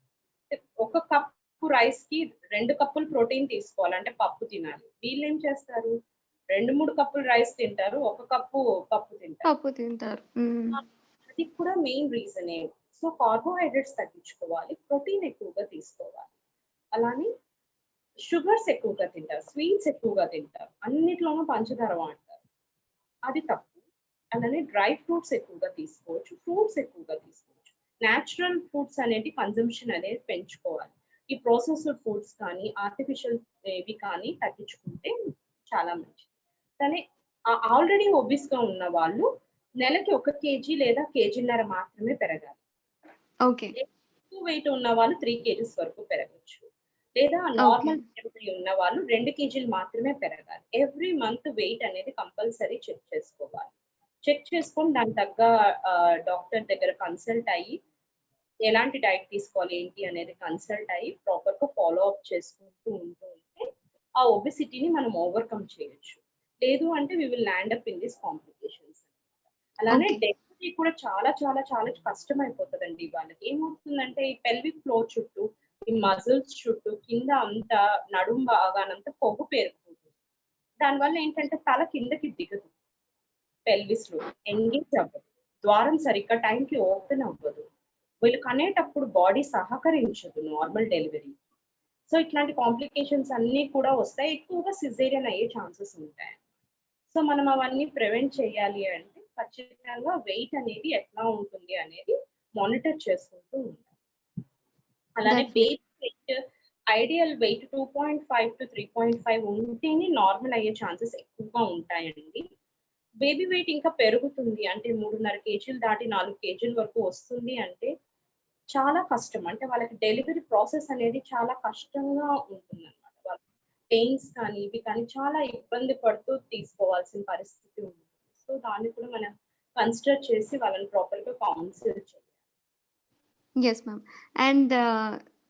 B: ఒక కప్పు రైస్‌కి 2 కప్పులు ప్రోటీన్ తీసుకోవాలి. అంటే పప్పు తినాలి. వీళ్ళేం చేస్తారు? 2, 3 కప్పులు రైస్ తింటారు. ఒక కప్పు పప్పు తింటారు.
A: పప్పు తింటారు. హ్మ్.
B: అది కూడా మెయిన్ రీజనే. సో, కార్బోహైడ్రేట్స్ తగ్గించుకోవాలి. ప్రోటీన్ ఎక్కువగా తీసుకోవాలి. అలానే షుగర్స్ ఎక్కువగా తింటారు. స్వీట్స్ ఎక్కువగా తింటారు. అన్నిట్లోనూ పంచదార వాడతారు. అది తప్పు. అలానే డ్రై ఫ్రూట్స్ ఎక్కువగా తీసుకోవచ్చు. ఫ్రూట్స్ ఎక్కువగా తీసుకోవచ్చు. నేచురల్ ఫుడ్స్ అనేటి కన్జంప్షన్ అనేది పెంచుకోవాలి. ఈ ప్రాసెస్డ్ ఫుడ్స్ కానీ, ఆర్టిఫిషియల్ ఇవి కానీ తగ్గించుకుంటే చాలా మంచిది. కానీ ఆల్రెడీ ఒబీస్‌గా ఉన్న వాళ్ళు నెలకి 1 కేజీ లేదా కేజీన్నర మాత్రమే పెరగాలి.
A: ఓకే.
B: ఎక్కువ వెయిట్ ఉన్నవాళ్ళు 3 కేజీస్ వరకు పెరగొచ్చు. లేదా
A: ఓకే.
B: నార్మల్ డెలివరీ ఉన్నవాళ్ళు 2 కేజీలు మాత్రమే పెరగాలి. ఎవ్రీ మంత్ వెయిట్ అనేది కంపల్సరీ చెక్ చేసుకోవాలి. చెక్ చేసుకొని దానికి తగ్గ డాక్టర్ దగ్గర కన్సల్ట్ అయ్యి, ఎలాంటి డైట్ తీసుకోవాలి ఏంటి అనేది కన్సల్ట్ అయ్యి ప్రాపర్‌గా ఫాలో అప్ చేసుకుంటూ ఉంటే ఆ ఒబెసిటీని మనం ఓవర్‌కమ్ చేయొచ్చు. లేదు అంటే we will land up in these complications. అలానే
A: ఓకే.
B: డెలివరీ కూడా చాలా చాలా చాలా కష్టమైపోతదండి వాళ్ళకి. ఏమవుతుందంటే ఈ పెల్విక్ ఫ్లోర్ చుట్టూ, ఈ మజిల్స్ చుట్టూ కింద అంతా నడుము భాగానంతా కొవ్వు పేరుకుంటుంది. దానివల్ల ఏంటంటే తల కిందకి దిగదు. పెల్విస్‌లో ఎంగేజ్ అవ్వదు. ద్వారం సరిగ్గా టైంకి ఓపెన్ అవ్వదు. వీళ్ళు కనేటప్పుడు బాడీ సహకరించదు నార్మల్ డెలివరీకి. సో, ఇట్లాంటి కాంప్లికేషన్స్ అన్నీ కూడా వస్తాయి. ఎక్కువగా సిజేరియన్ అయ్యే ఛాన్సెస్ ఉంటాయి. సో మనం అవన్నీ ప్రివెంట్ చేయాలి అంటే ఖచ్చితంగా వెయిట్ అనేది ఎట్లా ఉంటుంది అనేది మానిటర్ చేసుకుంటూ ఉంటాం. అలానే
A: definite.
B: Baby wait ideal weight 2.5 to 3.5 ఉంటేనే నార్మల్ అయ్యే ఛాన్సెస్ ఎక్కువగా ఉంటాయండి. బేబీ వెయిట్ ఇంకా పెరుగుతుంది అంటే 3.5 కేజీలు దాటి 4 కేజీల వరకు వస్తుంది అంటే చాలా కష్టం. అంటే వాళ్ళకి డెలివరీ ప్రాసెస్ అనేది చాలా కష్టంగా ఉంటుందన్నమాట. వాళ్ళు పెయిన్స్ కానీ, ఇవి కానీ చాలా ఇబ్బంది పడుతూ తీసుకోవాల్సిన పరిస్థితి ఉంటుంది. సో, దాన్ని కూడా మనం కన్సిడర్ చేసి వాళ్ళని ప్రాపర్‌గా కౌన్సిల్ చేయాలి.
A: Yes ma'am. అండ్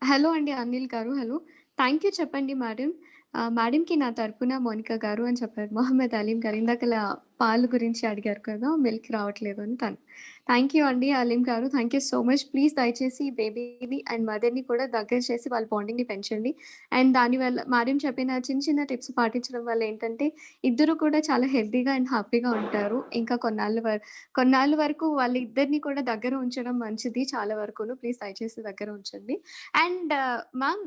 A: హలో అండి అనిల్ గారు. హలో. థాంక్ యూ చెప్పండి మేడం. మేడంకి నా తరపున మోనికా గారు అని చెప్పారు. మొహమ్మద్ అలీం గారు. ఇందాకలా పాలు గురించి అడిగారు కదా! మిల్క్ రావట్లేదు అని తను. థాంక్ యూ అండి అలీం గారు. Thank you so much. Please దయచేసి బేబీని అండ్ మదర్‌ని కూడా దగ్గర చేసి వాళ్ళ బాండింగ్‌ని పెంచండి. అండ్ దానివల్ల మేడం చెప్పిన చిన్న చిన్న టిప్స్ పాటించడం వల్ల ఏంటంటే, ఇద్దరు కూడా చాలా హెల్తీగా అండ్ హ్యాపీగా ఉంటారు. ఇంకా కొన్నాళ్ళ వరకు వాళ్ళిద్దరిని కూడా దగ్గర ఉంచడం మంచిది చాలా వరకును. ప్లీజ్ దయచేసి దగ్గర ఉంచండి. అండ్ మ్యామ్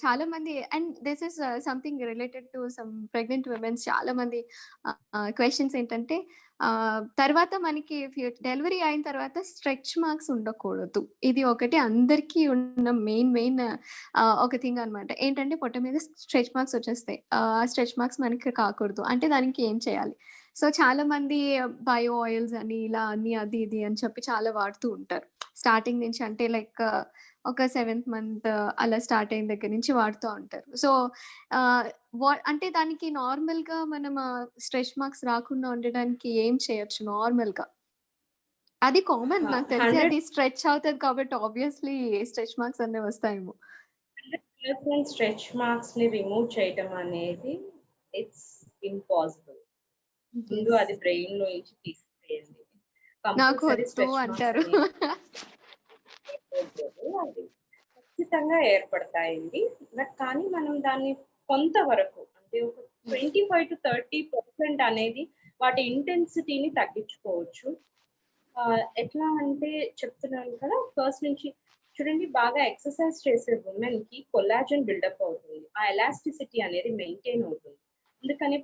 A: చాలామంది and this is something related to some pregnant women's చాలామంది క్వెషన్స్ ఏంటంటే తర్వాత మనకి డెలివరీ అయిన తర్వాత స్ట్రెచ్ మార్క్స్ ఉండకూడదు. ఇది ఒకటి అందరికీ ఉన్న మెయిన్ ఒక థింగ్ అనమాట. ఏంటంటే పొట్ట మీద స్ట్రెచ్ మార్క్స్ వచ్చేస్తాయి. ఆ స్ట్రెచ్ మార్క్స్ మనకి కాకూడదు. అంటే దానికి ఏం చేయాలి? సో చాలామంది బయో ఆయిల్స్ అని ఇలా అని అది ఇది అని చెప్పి చాలా వాడుతూ ఉంటారు. స్టార్టింగ్ నుంచి అంటే లైక్ ఒక సెవెంత్ మంత్ అలా స్టార్ట్ అయిన దగ్గర నుంచి వాడుతా ఉంటారు. సో ఆహ్, అంటే దానికి నార్మల్‌గా మనం స్ట్రెచ్ మార్క్స్ రాకుండా ఉండడానికి ఏం చేయొచ్చు నార్మల్‌గా? అది కామన్ నాకు తెలిసి
B: 100%
A: అది స్ట్రెచ్ అవుతది కాబట్టి ఆబ్వియస్‌లీ స్ట్రెచ్ మార్క్స్ అనేవి వస్తాయేమో.
B: స్ట్రెచ్ మార్క్స్‌ని రిమూవ్ చేయటం అనేది ఇట్స్ ఇంపాసిబుల్. ముందు
A: యెస్.
B: అది బ్రెయిన్‌లో నుంచి తీసేయండి.
A: నాకు
B: కంపల్సరీ
A: వద్దు
B: స్ట్రెచ్ మార్క్స్
A: అంటారు.
B: అనేవి ఏర్పడవు. అది ఖచ్చితంగా ఏర్పడతాయండి. బట్ కానీ మనం దాన్ని కొంతవరకు అంటే ఒక
A: యెస్.
B: 25-30% అనేది వాటి ఇంటెన్సిటీని తగ్గించుకోవచ్చు. ఎట్లా అంటే చెప్తున్నాను కదా! ఫస్ట్ నుంచి చూడండి బాగా ఎక్సర్‌సైజ్ చేసే వుమెన్‌కి కొల్లాజెన్ బిల్డప్ అవుతుంది. ఆ ఎలాస్టిసిటీ అనేది మెయింటైన్ అవుతుంది. అందుకని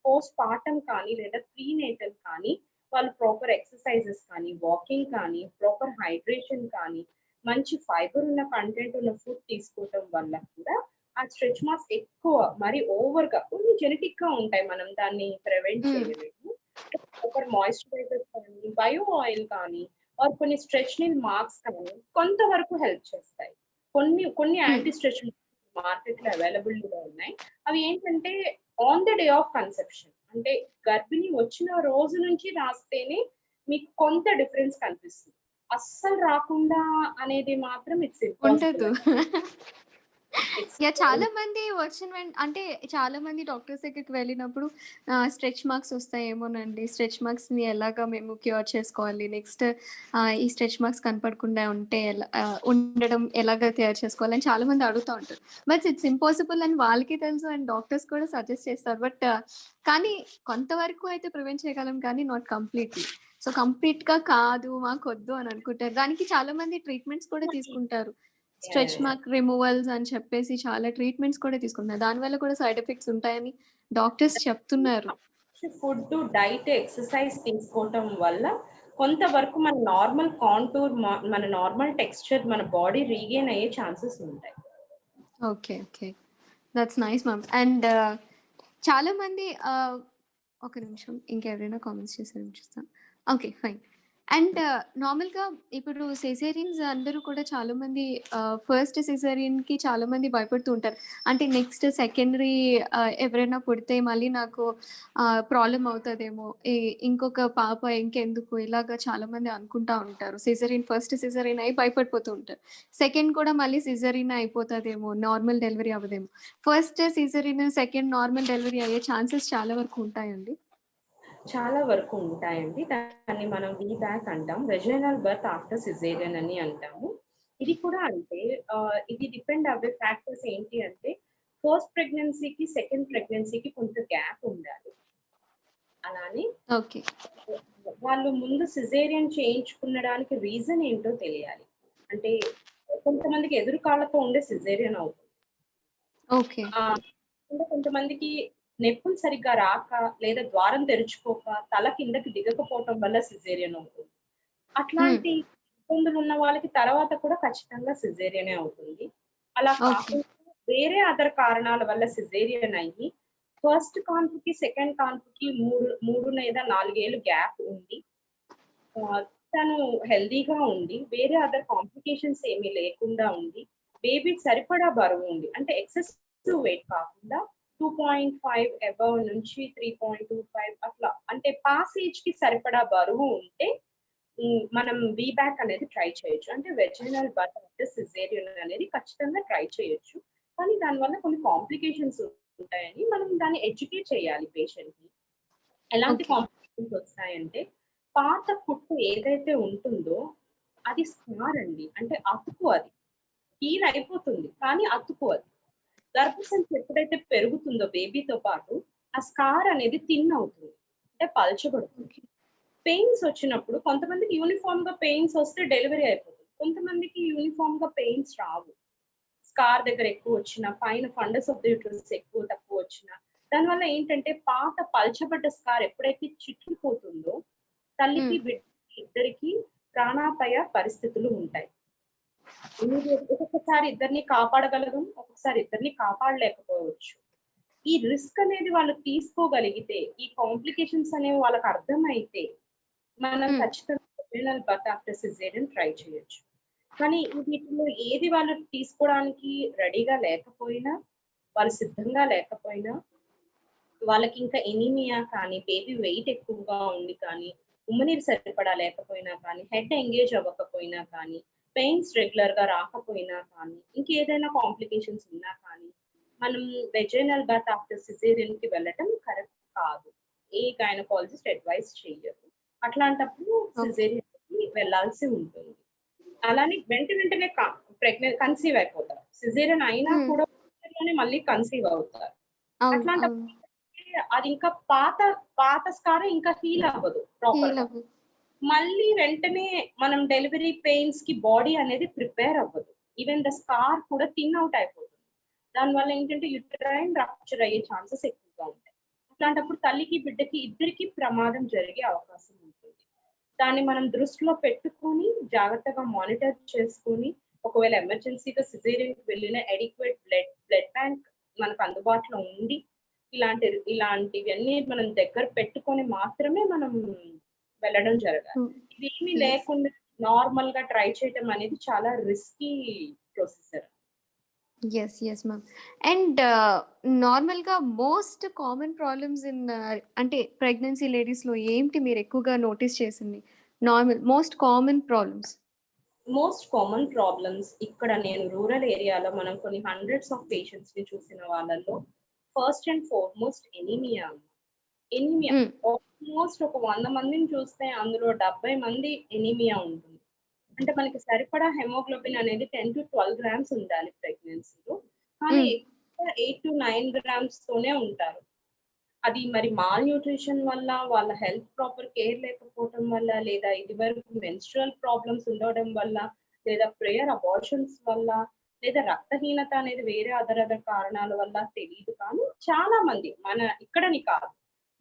B: పోస్ట్ పార్టమ్ కానీ లేదా ప్రీనేటల్ కానీ వాళ్ళు ప్రాపర్ ఎక్సర్‌సైజెస్ కానీ, వాకింగ్ కానీ, ప్రాపర్ హైడ్రేషన్ కానీ, మంచి ఫైబర్ ఉన్న కంటెంట్ ఉన్న ఫుడ్ తీసుకోవటం వల్ల కూడా ఆ స్ట్రెచ్ మార్క్స్ ఎక్కువ మరి ఓవర్‌గా కొన్ని జెనెటిక్‌గా ఉంటాయి. మనం దాన్ని ప్రివెంట్
A: హ్మ్.
B: చేయలేము. ప్రాపర్ మాయిశ్చరైజర్ కానీ, బయో ఆయిల్ కానీ ఆర్ కొన్ని స్ట్రెచ్‌నింగ్ మార్క్స్ కానీ కొంతవరకు హెల్ప్ చేస్తాయి. కొన్ని
A: హ్మ్.
B: యాంటీ స్ట్రెచ్ మార్కెట్‌లో అవైలబుల్‌గా ఉన్నాయి. అవి ఏంటంటే on the day of conception అంటే గర్భిణి వచ్చిన రోజు నుంచి రాస్తేనే మీకు కొంత డిఫరెన్స్ కనిపిస్తుంది. అస్సలు రాకుండా అనేది మాత్రం ఇట్స్ ఇంపాసిబుల్
A: ఉండదు.
B: అండి. It's
A: yeah! చాలా మంది వచ్చిన అంటే చాలా మంది డాక్టర్స్ దగ్గరికి వెళ్ళినప్పుడు స్ట్రెచ్ మార్క్స్ వస్తాయేమోనండి. స్ట్రెచ్ మార్క్స్‌ని ఎలాగా మేము క్యూర్ చేసుకోవాలి? నెక్స్ట్ ఈ స్ట్రెచ్ మార్క్స్ కనపడకుండా ఉంటే ఉండడం ఎలాగా తయారు చేసుకోవాలని చాలా మంది అడుగుతా ఉంటారు. బట్ ఇట్స్ ఇంపాసిబుల్ అని వాళ్ళకి తెలుసు అండ్ డాక్టర్స్ కూడా సజెస్ట్ చేస్తారు. బట్ కానీ కొంతవరకు అయితే ప్రివెంట్ చేయగలం కానీ నాట్ కంప్లీట్‌లీ. సో కంప్లీట్‌గా కాదు మాకొద్దు అని అనుకుంటారు. దానికి చాలా మంది ట్రీట్మెంట్స్ కూడా తీసుకుంటారు. Stretch
B: yeah!
A: మార్క్ రిమూవల్స్ అని చెప్పేసి చాలా ట్రీట్మెంట్స్ కూడా తీసుకుంటున్నారు. దానివల్ల కూడా సైడ్ ఎఫెక్ట్స్ ఉంటాయని డాక్టర్స్ చెప్తున్నారు.
B: ఫుడ్డు, డైట్, ఎక్సర్‌సైజ్ తీసుకోవటం వల్ల కొంతవరకు మన నార్మల్ కాంటూర్ మన నార్మల్ టెక్స్చర్ మన బాడీ రీగెయిన్ అయ్యే ఛాన్సెస్ ఉంటాయి.
A: Okay. Okay. That's nice ma'am. And చాలా మంది ఒక నిమిషం ఇంకెవరైనా కామెంట్స్ చేసారేమో చూస్తాను. ఓకే. ఫైన్. అండ్ నార్మల్‌గా ఇప్పుడు సిజేరియన్స్ అందరూ కూడా చాలామంది ఫస్ట్ సిజేరియన్‌కి చాలామంది భయపడుతూ ఉంటారు. అంటే నెక్స్ట్ సెకండరీ ఎవరైనా పుడితే మళ్ళీ నాకు ప్రాబ్లమ్ అవుతదేమో. ఇంకొక పాప ఇంకెందుకు ఇలాగ చాలామంది అనుకుంటా ఉంటారు. ఫస్ట్ సిజేరియన్ అయ్యి భయపడిపోతూ ఉంటారు. సెకండ్ కూడా మళ్ళీ సిజేరియనే అయిపోతదేమో, నార్మల్ డెలివరీ అవ్వదేమో. First caesarean, second normal delivery అయ్యే ఛాన్సెస్ చాలా వరకు ఉంటాయండి?
B: చాలా వరకు ఉంటాయండి. దాన్ని మనం వీబ్యాక్ అంటాం. వెజైనల్ బర్త్ ఆఫ్టర్ సిజేరియన్ అని అంటాము. ఇది కూడా అంతే. ఇది డిపెండ్ అవ్వే ఫ్యాక్టర్స్ ఏంటి అంటే ఫస్ట్ ప్రెగ్నెన్సీకి, సెకండ్ ప్రెగ్నెన్సీకి కొంత గ్యాప్ ఉండాలి. అలానే
A: ఓకే.
B: వాళ్ళు ముందు సిజేరియన్ చేయించుకునడానికి రీజన్ ఏంటో తెలియాలి. అంటే కొంతమందికి ఎదురు కాళ్ళతో ఉండే సిజేరియన్ అవుతుంది.
A: ఓకే.
B: అంటే కొంతమందికి నొప్పులు సరిగ్గా రాక లేదా ద్వారం తెరుచుకోక తల కిందకి దిగకపోవటం వల్ల సిజేరియన్ అవుతుంది.
A: హ్మ్.
B: అట్లాంటి ఇబ్బందులు ఉన్న వాళ్ళకి తర్వాత కూడా ఖచ్చితంగా సిజేరియనే అవుతుంది. అలా
A: ఓకే.
B: కాకుండా వేరే అదర్ కారణాల వల్ల సిజేరియన్ అయ్యి ఫస్ట్ కాన్పుకి, సెకండ్ కాన్పుకి 3 లేదా 4 ఏళ్ళు గ్యాప్ ఉండి తను హెల్తీగా ఉండి, వేరే అదర్ కాంప్లికేషన్స్ ఏమీ లేకుండా ఉండి, బేబీకి సరిపడా బరువు ఉంది. అంటే ఎక్సెసివ్ వెయిట్ కాకుండా 2.5 అబోవ్ నుంచి 3.25 అట్లా అంటే పాస్ ఏజ్‌కి సరిపడా బరువు ఉంటే మనం వీబ్యాక్ అనేది ట్రై చేయొచ్చు. అంటే వెజైనల్ బర్త్ ఆఫ్టర్ సిజేరియన్ అనేది ఖచ్చితంగా ట్రై చేయొచ్చు. కానీ దానివల్ల కొన్ని కాంప్లికేషన్స్ ఉంటాయని మనం దాన్ని ఎడ్యుకేట్ చేయాలి పేషెంట్‌ని. ఎలాంటి
A: ఓకే.
B: కాంప్లికేషన్స్ వస్తాయంటే, పాత కుట్టు ఏదైతే ఉంటుందో అది స్కార్ అండి. అంటే అతుకు అది. హీల్ అయిపోతుంది. కానీ అతుకు అది. గర్భసంచి ఎప్పుడైతే పెరుగుతుందో బేబీతో పాటు, ఆ స్కార్ అనేది థిన్ అవుతుంది. అంటే పలచబడుతుంది.
A: ఓకే.
B: పెయిన్స్ వచ్చినప్పుడు కొంతమందికి యూనిఫార్మ్‌గా పెయిన్స్ వస్తే డెలివరీ అయిపోతుంది. కొంతమందికి యూనిఫార్మ్‌గా పెయిన్స్ రావు. స్కార్ దగ్గర ఎక్కువొచ్చినా, పైన ఫండస్ ఆఫ్ ది యూట్రస్ ఎక్కువ తక్కువొచ్చినా, దానివల్ల ఏంటంటే పాత పల్చబడ్డ స్కార్ ఎప్పుడైతే చిట్లిపోతుందో,
A: హ్మ్.
B: తల్లికి, బిడ్డకి ఇద్దరికీ ప్రాణాపాయ పరిస్థితులు ఉంటాయి. ఒక్కొక్కసారి ఇద్దరిని కాపాడగలగం, ఒక్కొక్కసారి ఇద్దరిని కాపాడలేకపోవచ్చు. ఈ రిస్క్ అనేది వాళ్ళు తీసుకోగలిగితే, ఈ కాంప్లికేషన్స్ అనేవి వాళ్ళకి అర్థమైతే, మనం
A: హ్మ్.
B: ఖచ్చితంగా vaginal birth after caesarean try చేయొచ్చు. కానీ వీటిలో ఏది వాళ్ళు తీసుకోవడానికి రెడీగా లేకపోయినా, వాళ్ళు సిద్ధంగా లేకపోయినా, వాళ్ళకి ఇంకా ఎనీమియా కానీ, బేబీ వెయిట్ ఎక్కువగా ఉండి కానీ, ఉమ్మనీరు సరిపడా లేకపోయినా కానీ, హెడ్ ఎంగేజ్ అవ్వకపోయినా కానీ, పెయిన్స్ రెగ్యులర్‌గా రాకపోయినా కానీ, ఇంకేదైనా కాంప్లికేషన్స్ ఉన్నా కానీ, మనం వెజైనల్ బర్త్ ఆఫ్టర్ సిజేరియన్‌కి వెళ్ళటం కరెక్ట్ కాదు. ఏ గైనకాలజిస్ట్ అడ్వైస్ చెయ్యరు. అట్లాంటప్పుడు
A: ఓకే.
B: సిజేరియన్‌కి వెళ్ళాల్సి ఉంటుంది. అలానే వెంటనే కన్సీవ్ అయిపోతారు. సిజేరియన్ అయినా
A: హ్మ్.
B: కూడా లోనే మళ్ళీ కన్సీవ్ అవుతారు.
A: అవును. అవును.
B: అట్లాంటప్పుడు ఏంటంటే అది ఇంకా పాత స్కార్ ఇంకా హీల్ అవ్వదు
A: హీల్
B: ప్రాపర్‌గా.
A: అవ్వదు.
B: మళ్ళీ వెంటనే మనం డెలివరీ పెయిన్స్‌కి బాడీ అనేది ప్రిపేర్ అవ్వదు. ఈవెన్ ద స్కార్ కూడా థిన్ ఔట్ అయిపోతుంది. దానివల్ల ఏంటంటే యుటరైన్ రప్చర్ అయ్యే ఛాన్సెస్ ఎక్కువగా ఉంటాయి. అట్లాంటప్పుడు తల్లికి, బిడ్డకి ఇద్దరికీ ప్రమాదం జరిగే అవకాశం ఉంటుంది. దాన్ని మనం దృష్టిలో పెట్టుకొని జాగ్రత్తగా మానిటర్ చేసుకొని, ఒకవేళ ఎమర్జెన్సీగా సిజేరియన్‌కి వెళ్ళిన అడిక్వేట్ బ్లడ్ బ్యాంక్ మనకు అందుబాటులో ఉండి, ఇలాంటివన్నీ మనం దగ్గర పెట్టుకొని మాత్రమే మనం వెళ్ళడం జరగాలి.
A: హ్మ్.
B: ఇవేమీ
A: యెస్.
B: లేకుండా నార్మల్‌గా ట్రై చేయటం అనేది చాలా risky procedure.
A: Yes. Yes ma'am. And నార్మల్‌గా మోస్ట్ కామన్ ప్రాబ్లమ్స్ ఇన్ అంటే ప్రెగ్నెన్సీ లేడీస్‌లో ఏంటి మీరు ఎక్కువగా నోటీస్ చేసింది? Most common problems.
B: Most common problems ఇక్కడ నేను రూరల్ ఏరియాలో మనం కొన్ని హండ్రెడ్స్ ఆఫ్ పేషెంట్స్‌ని చూసిన వాళ్ళలో first and foremost anaemia. Anaemia.
A: హ్మ్.
B: ఆల్మోస్ట్ ఒక 100 మందిని చూస్తే అందులో 70 మంది ఎనీమియా ఉంటుంది. అంటే మనకి సరిపడా హెమోగ్లోబిన్ అనేది 10-12 గ్రామ్స్ ఉండాలి ప్రెగ్నెన్సీలో. కానీ
A: హ్మ్.
B: ఎక్కువ 8-9 గ్రామ్స్ తోనే ఉంటారు. అది మరి మాల్ న్యూట్రిషన్ వల్ల, వాళ్ళ హెల్త్ ప్రాపర్ కేర్ లేకపోవటం వల్ల, లేదా ఇదివరకు మెన్స్ట్రుయల్ ప్రాబ్లమ్స్ ఉండడం వల్ల, లేదా ప్రేయర్ అబార్షన్స్ వల్ల, లేదా రక్తహీనత అనేది వేరే అదర్ కారణాల వల్ల తెలీదు కానీ, చాలా మంది మన ఇక్కడని కాదు.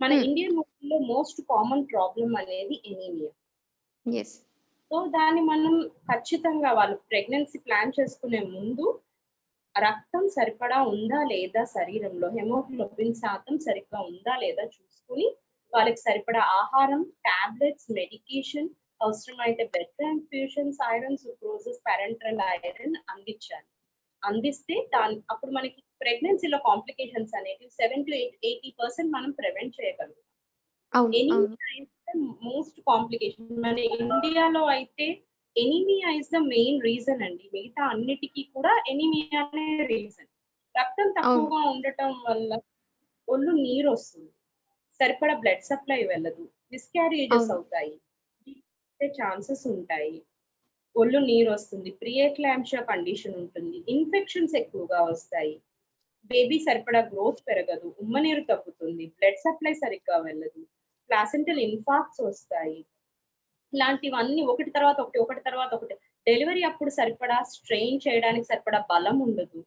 B: మన
A: హ్మ్.
B: ఇండియన్ ఉమెన్‌లో మోస్ట్ కామన్ ప్రాబ్లమ్ అనేది ఎనీమియా.
A: యెస్.
B: సో, దాన్ని మనం ఖచ్చితంగా వాళ్ళు ప్రెగ్నెన్సీ ప్లాన్ చేసుకునే ముందు రక్తం సరిపడా ఉందా లేదా శరీరంలో, హెమోగ్లోబిన్ శాతం సరిగ్గా ఉందా లేదా చూసుకొని, వాళ్ళకి సరిపడా ఆహారం, టాబ్లెట్స్, మెడికేషన్, అవసరమైతే బెడ్ ట్రాన్స్‌ఫ్యూషన్స్, ఐరన్, సుక్రోసిస్, పారెంటరల్ ఐరన్ అందించాలి. అందిస్తే అప్పుడు మనకి ప్రెగ్నెన్సీలో కాంప్లికేషన్స్ అనేటివి 7-80% మనం ప్రివెంట్ చేయగలుగుతాం.
A: అవును. అవును.
B: Anaemia is the most complication. మన ఇండియాలో అయితే anaemia is the main reason అండి. మిగతా అన్నిటికి కూడా ఎనీమియానే రీజన్. రక్తం
A: అవును.
B: తక్కువగా ఉండటం వల్ల ఒళ్ళు నీరొస్తుంది. సరిపడా బ్లడ్ సప్లై వెళ్ళదు. మిస్‌క్యారేజెస్
A: అవును.
B: అవుతాయి. ఛాన్సెస్ ఉంటాయి. ఒళ్ళు నీరొస్తుంది. ప్రీ ఎక్లాంప్షియా కండిషన్ ఉంటుంది. ఇన్ఫెక్షన్స్ ఎక్కువగా వస్తాయి. బేబీ సరిపడా గ్రోత్ పెరగదు. ఉమ్మనీరు తగ్గుతుంది. బ్లడ్ సప్లై సరిగ్గా వెళ్ళదు. ప్లాసెంటల్ ఇన్ఫార్క్ట్స్ వస్తాయి. ఇలాంటివన్నీ ఒకటి తర్వాత ఒకటి, ఒకటి తర్వాత ఒకటి. డెలివరీ అప్పుడు సరిపడా స్ట్రెయిన్ చేయడానికి సరిపడా బలం ఉండదు.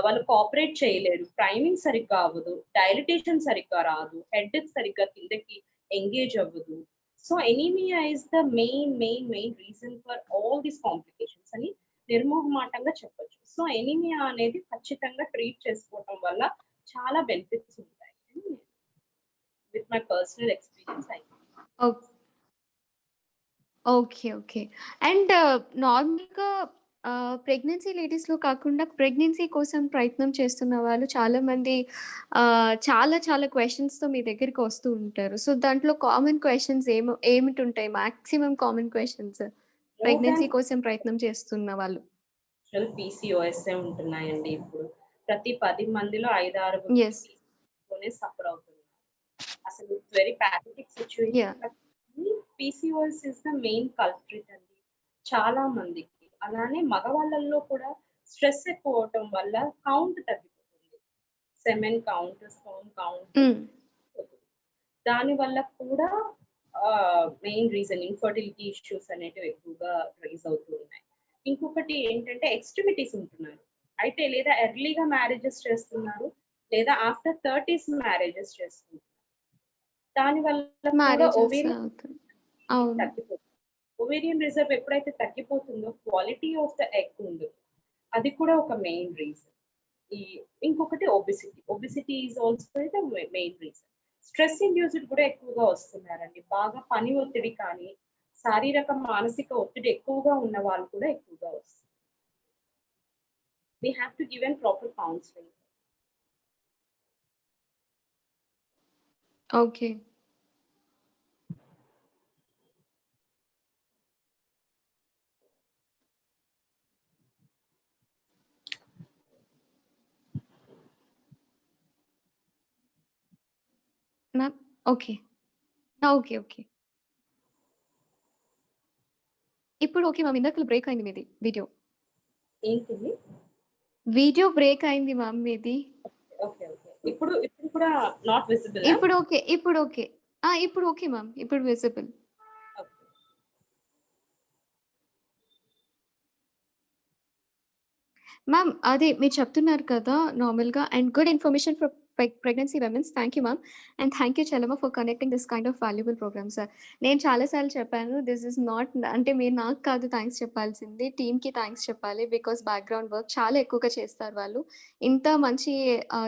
B: వాళ్ళు కోఆపరేట్ చేయలేరు, ప్రైమింగ్ సరిగ్గా అవ్వదు, డైలిటేషన్ సరిగ్గా రాదు, హెడ్ సరిగ్గా కిందకి ఎంగేజ్ అవ్వదు. So anaemia is the main reason for all these complications అని నిర్మోహమాటంగా చెప్పొచ్చు. సో ఎనీమియా అనేది ఖచ్చితంగా ట్రీట్ చేసుకోవటం వల్ల చాలా బెనిఫిట్స్ ఉంటాయి with my personal experience.
A: Okay. Okay. And నార్మల్‌గా ప్రెగ్నెన్సీ లేడీస్‌లో కాకుండా ప్రెగ్నెన్సీ కోసం ప్రయత్నం చేస్తున్న వాళ్ళు చాలామంది చాలా చాలా క్వెషన్స్‌తో మీ దగ్గరికి వస్తూ ఉంటారు. సో, దాంట్లో కామన్ క్వెషన్స్ ఏమిటుంటాయి? Maximum common questions
B: more
A: pregnancy
B: దాన్
A: కోసం ప్రయత్నం చేస్తున్న వాళ్ళు?
B: పీసీఓఎస్ఏ ఉంటున్నాయండి ఇప్పుడు. ప్రతి 10 మందిలో 5, 6
A: యెస్.
B: పీసీఓతోనే సఫర్ అవుతున్నారు. అసలు it's very pathetic situation.
A: Yeah!
B: But PCOS is the main culprit అండి చాలా మందికి. అలానే మగవాళ్ళల్లో కూడా స్ట్రెస్ ఎక్కువ అవటం వల్ల కౌంట్ తగ్గిపోతుంది. సెమెన్ కౌంట్, స్పెర్మ్ కౌంట్
A: హ్మ్.
B: దాని వల్ల కూడా మెయిన్ రీజన్ ఇన్ఫర్టిలిటీ ఇష్యూస్ అనేటివి ఎక్కువగా రైజ్ అవుతూ ఉన్నాయి. ఇంకొకటి ఏంటంటే ఎక్స్ట్రిమిటీస్ ఉంటున్నారు. అయితే లేదా ఎర్లీగా మ్యారేజెస్ చేస్తున్నారు, లేదా ఆఫ్టర్ 30s మ్యారేజెస్ చేస్తున్నారు. దాని వల్ల కూడా
A: మ్యారేజెస్
B: ఓవేరియన్
A: అవుతాయి. అవును.
B: తగ్గిపోతుంది. ఓవేరియన్ రిజర్వ్ ఎప్పుడైతే తగ్గిపోతుందో క్వాలిటీ ఆఫ్ ద ఎగ్ ఉండదు. అది కూడా ఒక మెయిన్ రీజన్. ఈ ఇంకొకటి obesity. Obesity is also the main reason. Stress induced కూడా ఎక్కువగా వస్తున్నారండి. బాగా పని ఒత్తిడి కానీ, శారీరక, మానసిక ఒత్తిడి ఎక్కువగా ఉన్న వాళ్ళు కూడా ఎక్కువగా వస్తారు. We have to give a proper counseling.
A: Okay. Ma'am okay. Okay. Okay. ఇప్పుడు ఓకే మ్యామ్. ఇందాకల బ్రేక్ అయింది మీది వీడియో.
B: ఏంటిది?
A: వీడియో బ్రేక్ అయింది మ్యామ్ మీది.
B: ఓకే. ఇప్పుడు కూడా నాట్ విజిబులా?
A: ఇప్పుడు ఓకే. ఇప్పుడు ఓకే. ఇప్పుడు ఓకే మ్యామ్. ఇప్పుడు విజిబుల్.
B: ఓకే.
A: మ్యామ్ అదే మీరు చెప్తున్నారు కదా! నార్మల్‌గా and good information for pregnancy women's. Thank you ma'am. And thank you Chalama for connecting this kind of valuable programmes. నేను చాలా సార్లు చెప్పాను. దిస్ ఈస్ నాట్ అంటే మీరు నాకు కాదు థాంక్స్ చెప్పాల్సింది. టీమ్‌కి థాంక్స్ చెప్పాలి. బికాజ్ బ్యాక్‌గ్రౌండ్ వర్క్ చాలా ఎక్కువగా చేస్తారు వాళ్ళు. ఇంత మంచి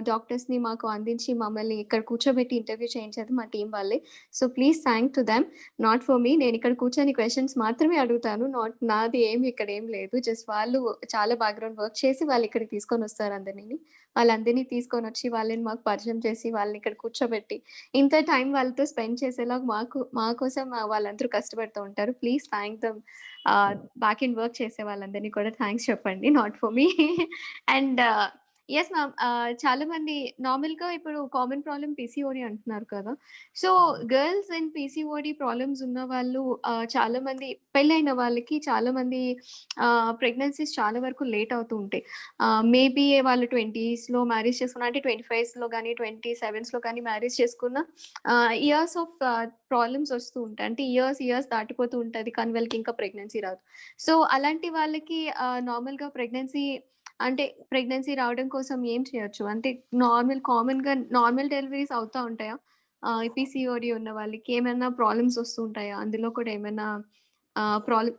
A: డాక్టర్స్‌ని మాకు అందించి మమ్మల్ని ఇక్కడ కూర్చోబెట్టి ఇంటర్వ్యూ చేయించేది మా టీమ్ వాళ్ళే. So, please thank to them. Not for me. నేనిక్కడ కూర్చొని క్వెషన్స్ మాత్రమే అడుగుతాను. నాది ఏమి ఇక్కడ ఏం లేదు. జస్ట్ వాళ్ళు చాలా బ్యాక్‌గ్రౌండ్ వర్క్ చేసి వాళ్ళిక్కడికి తీసుకొనొస్తారు అందరిని. వాళ్ళందరిని తీసుకొనొచ్చి వాళ్ళని మాకు పరిచయం చేసి, వాళ్ళని ఇక్కడ కూర్చోబెట్టి, ఇంత టైం వాళ్ళతో స్పెండ్ చేసేలాగా మా కోసం వాళ్ళందరూ కష్టపడుతూ ఉంటారు. Please thank them. Back end work చేసే వాళ్ళందరిని కూడా థాంక్స్ చెప్పండి. Not for me. And yes ma'am. చాలామంది నార్మల్‌గా ఇప్పుడు కామన్ ప్రాబ్లమ్ పీసీఓడీ అంటున్నారు కదా! So, girls and PCOD problems ఉన్నవాళ్ళు చాలామంది పెళ్ళైన వాళ్ళకి చాలామంది ప్రెగ్నెన్సీస్ చాలా వరకు లేట్ అవుతూ ఉంటాయి. మేబీ వాళ్ళు 20స్‌లో మ్యారేజ్ చేసుకున్న అంటే 25స్‌లో గాని, 27స్‌లో కానీ మ్యారేజ్ చేసుకున్న ఇయర్స్ ఆఫ్ ప్రాబ్లమ్స్ వస్తూ ఉంటాయి. అంటే ఇయర్స్ దాటిపోతూ ఉంటది. కానీ వాళ్ళకి ఇంకా ప్రెగ్నెన్సీ రాదు. సో, అలాంటి వాళ్ళకి నార్మల్‌గా ప్రెగ్నెన్సీ రావడం కోసం ఏం చేయొచ్చు? అంటే కామన్‌గా నార్మల్ డెలివరీస్ అవుతా ఉంటాయా? పీసీఓడీ ఉన్న వాళ్ళకి ఏమైనా ప్రాబ్లమ్స్ వస్తూ ఉంటాయా? అందులో కూడా ఏమైనా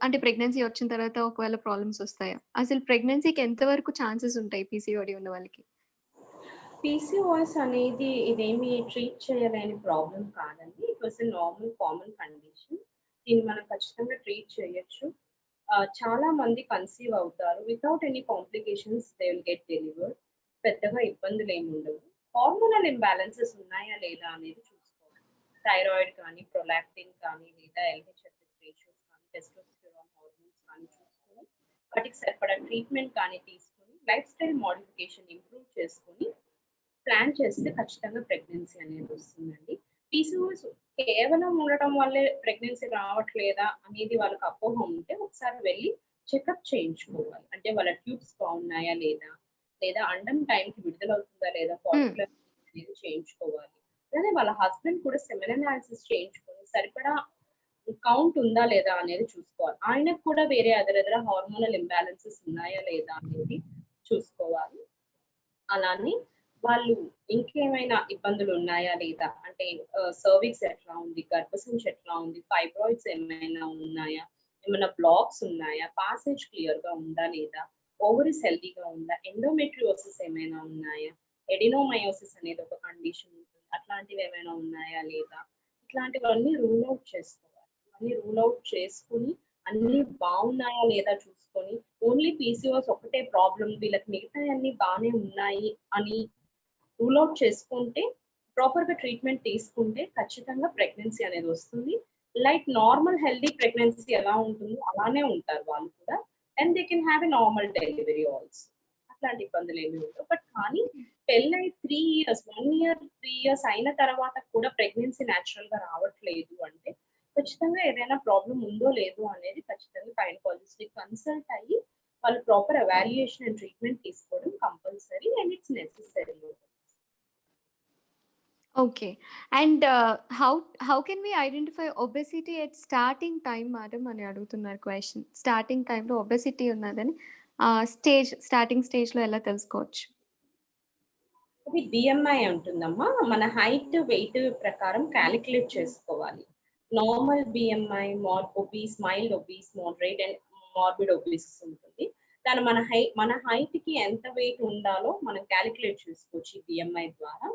A: అంటే ప్రెగ్నెన్సీ వచ్చిన తర్వాత ఒకవేళ ప్రాబ్లమ్స్ వస్తాయా? అసలు ప్రెగ్నెన్సీకి ఎంత వరకు ఛాన్సెస్ ఉంటాయి పీసీఓడీ ఉన్న వాళ్ళకి?
B: పీసీఓఎస్ అనేది ఇదేమి ట్రీట్ చేయలేని ప్రాబ్లమ్ కాదండి. It was a normal common condition. దీన్ని మనం ఖచ్చితంగా ట్రీట్ చేయొచ్చు. చాలా మంది కన్సీవ్ అవుతారు. Without any complications they will get delivered. పెద్దగా ఇబ్బందులేమి ఉండవు. హార్మోనల్ ఇంబాలెన్సెస్ ఉన్నాయా లేదా అనేది చూసుకోవాలి. థైరాయిడ్ కానీ, ప్రొలాక్టిన్ కానీ, లేదా ఎల్‌హెచ్‌ఎస్ రేషియోస్ కానీ, టెస్టోస్టెరాన్ హార్మోన్స్ కానీ చూసుకొని, వాటికి సరిపడా ట్రీట్మెంట్ కానీ తీసుకొని, లైఫ్ స్టైల్ మోడిఫికేషన్ ఇంప్రూవ్ చేసుకొని ప్లాన్ చేస్తే ఖచ్చితంగా ప్రెగ్నెన్సీ అనేది వస్తుందండి. పీసీఓఎస్ కేవలం ఉండటం వల్లే ప్రెగ్నెన్సీ రావట్లేదా అనేది వాళ్ళకి అపోహ ఉంటే ఒకసారి వెళ్లి చెకప్ చేయించుకోవాలి. అంటే వాళ్ళ ట్యూబ్స్ బాగున్నాయా లేదా? లేదా అండం టైంకి విడుదలవుతుందా లేదా?
A: హ్మ్.
B: ఫాలిక్యులర్ అనేది చేయించుకోవాలి. అలానే వాళ్ళ హస్బెండ్ కూడా సెమెన్ అనాలిసిస్ చేయించుకొని సరిపడా కౌంట్ ఉందా లేదా అనేది చూసుకోవాలి. ఆయనకు కూడా వేరే అదర్ హార్మోనల్ ఇంబాలెన్సెస్ ఉన్నాయా లేదా అనేది చూసుకోవాలి. అలానే వాళ్ళు ఇంకేమైనా ఇబ్బందులు ఉన్నాయా లేదా అంటే సర్విక్స్ ఎట్లా ఉంది, గర్భసంచి ఎట్లా ఉంది, ఫైబ్రాయిడ్స్ ఏమైనా ఉన్నాయా, ఏమైనా బ్లాక్స్ ఉన్నాయా, పాసేజ్ క్లియర్ గా ఉందా లేదా, ఓవరీస్ హెల్తీగా ఉందా, ఎండోమెట్రియోసిస్ ఏమైనా ఉన్నాయా, ఎడినోమయోసిస్ అనేది ఒక కండిషన్ ఉంటుంది, అట్లాంటివి ఏమైనా ఉన్నాయా లేదా, ఇట్లాంటివన్నీ రూల్ అవుట్ చేసుకోవాలి. అన్ని రూల్ అవుట్ చేసుకుని అన్ని బాగున్నాయా లేదా చూసుకొని ఓన్లీ పీసీఓఎస్ ఒకటే ప్రాబ్లం, వీళ్ళకి మిగతా అన్ని బాగానే ఉన్నాయి అని రూల్ అవుట్ చేసుకుంటే, ప్రాపర్ గా ట్రీట్మెంట్ తీసుకుంటే ఖచ్చితంగా ప్రెగ్నెన్సీ అనేది వస్తుంది. లైక్ నార్మల్ హెల్దీ ప్రెగ్నెన్సీ ఎలా ఉంటుందో అలానే ఉంటారు వాళ్ళు కూడా. And they can have a normal delivery also. అట్లాంటి ఇబ్బందులు ఏమి ఉండవు. బట్ కానీ పెళ్ళై 3 years, 1 year 3 years అయిన తర్వాత కూడా ప్రెగ్నెన్సీ న్యాచురల్ గా రావట్లేదు అంటే ఖచ్చితంగా ఏదైనా ప్రాబ్లం ఉందో లేదో అనేది ఖచ్చితంగా గైనకాలజిస్ట్ ని కన్సల్ట్ అయ్యి వాళ్ళు ప్రాపర్ ఎవాల్యుయేషన్ అండ్ ట్రీట్మెంట్ తీసుకోవడం compulsory and it's necessary.
A: Okay. And how can we identify obesity at starting time madam అని అడుగుతున్నారు క్వెషన్. స్టార్టింగ్ టైమ్‌లో ఒబెసిటీ ఉన్నదని స్టార్టింగ్ స్టేజ్‌లో ఎలా తెలుసుకోవచ్చు?
B: అది బిఎంఐ ఉంటుందమ్మా. మన హైట్, వెయిట్ ప్రకారం కాలిక్యులేట్ చేసుకోవాలి. Normal BMI, obese, mild obese, moderate and morbid obese ఉంటుంది. దాని మన హైట్‌కి ఎంత వెయిట్ ఉండాలో మనం కాలిక్యులేట్ చేసుకోవచ్చు ఈ బిఎంఐ ద్వారా.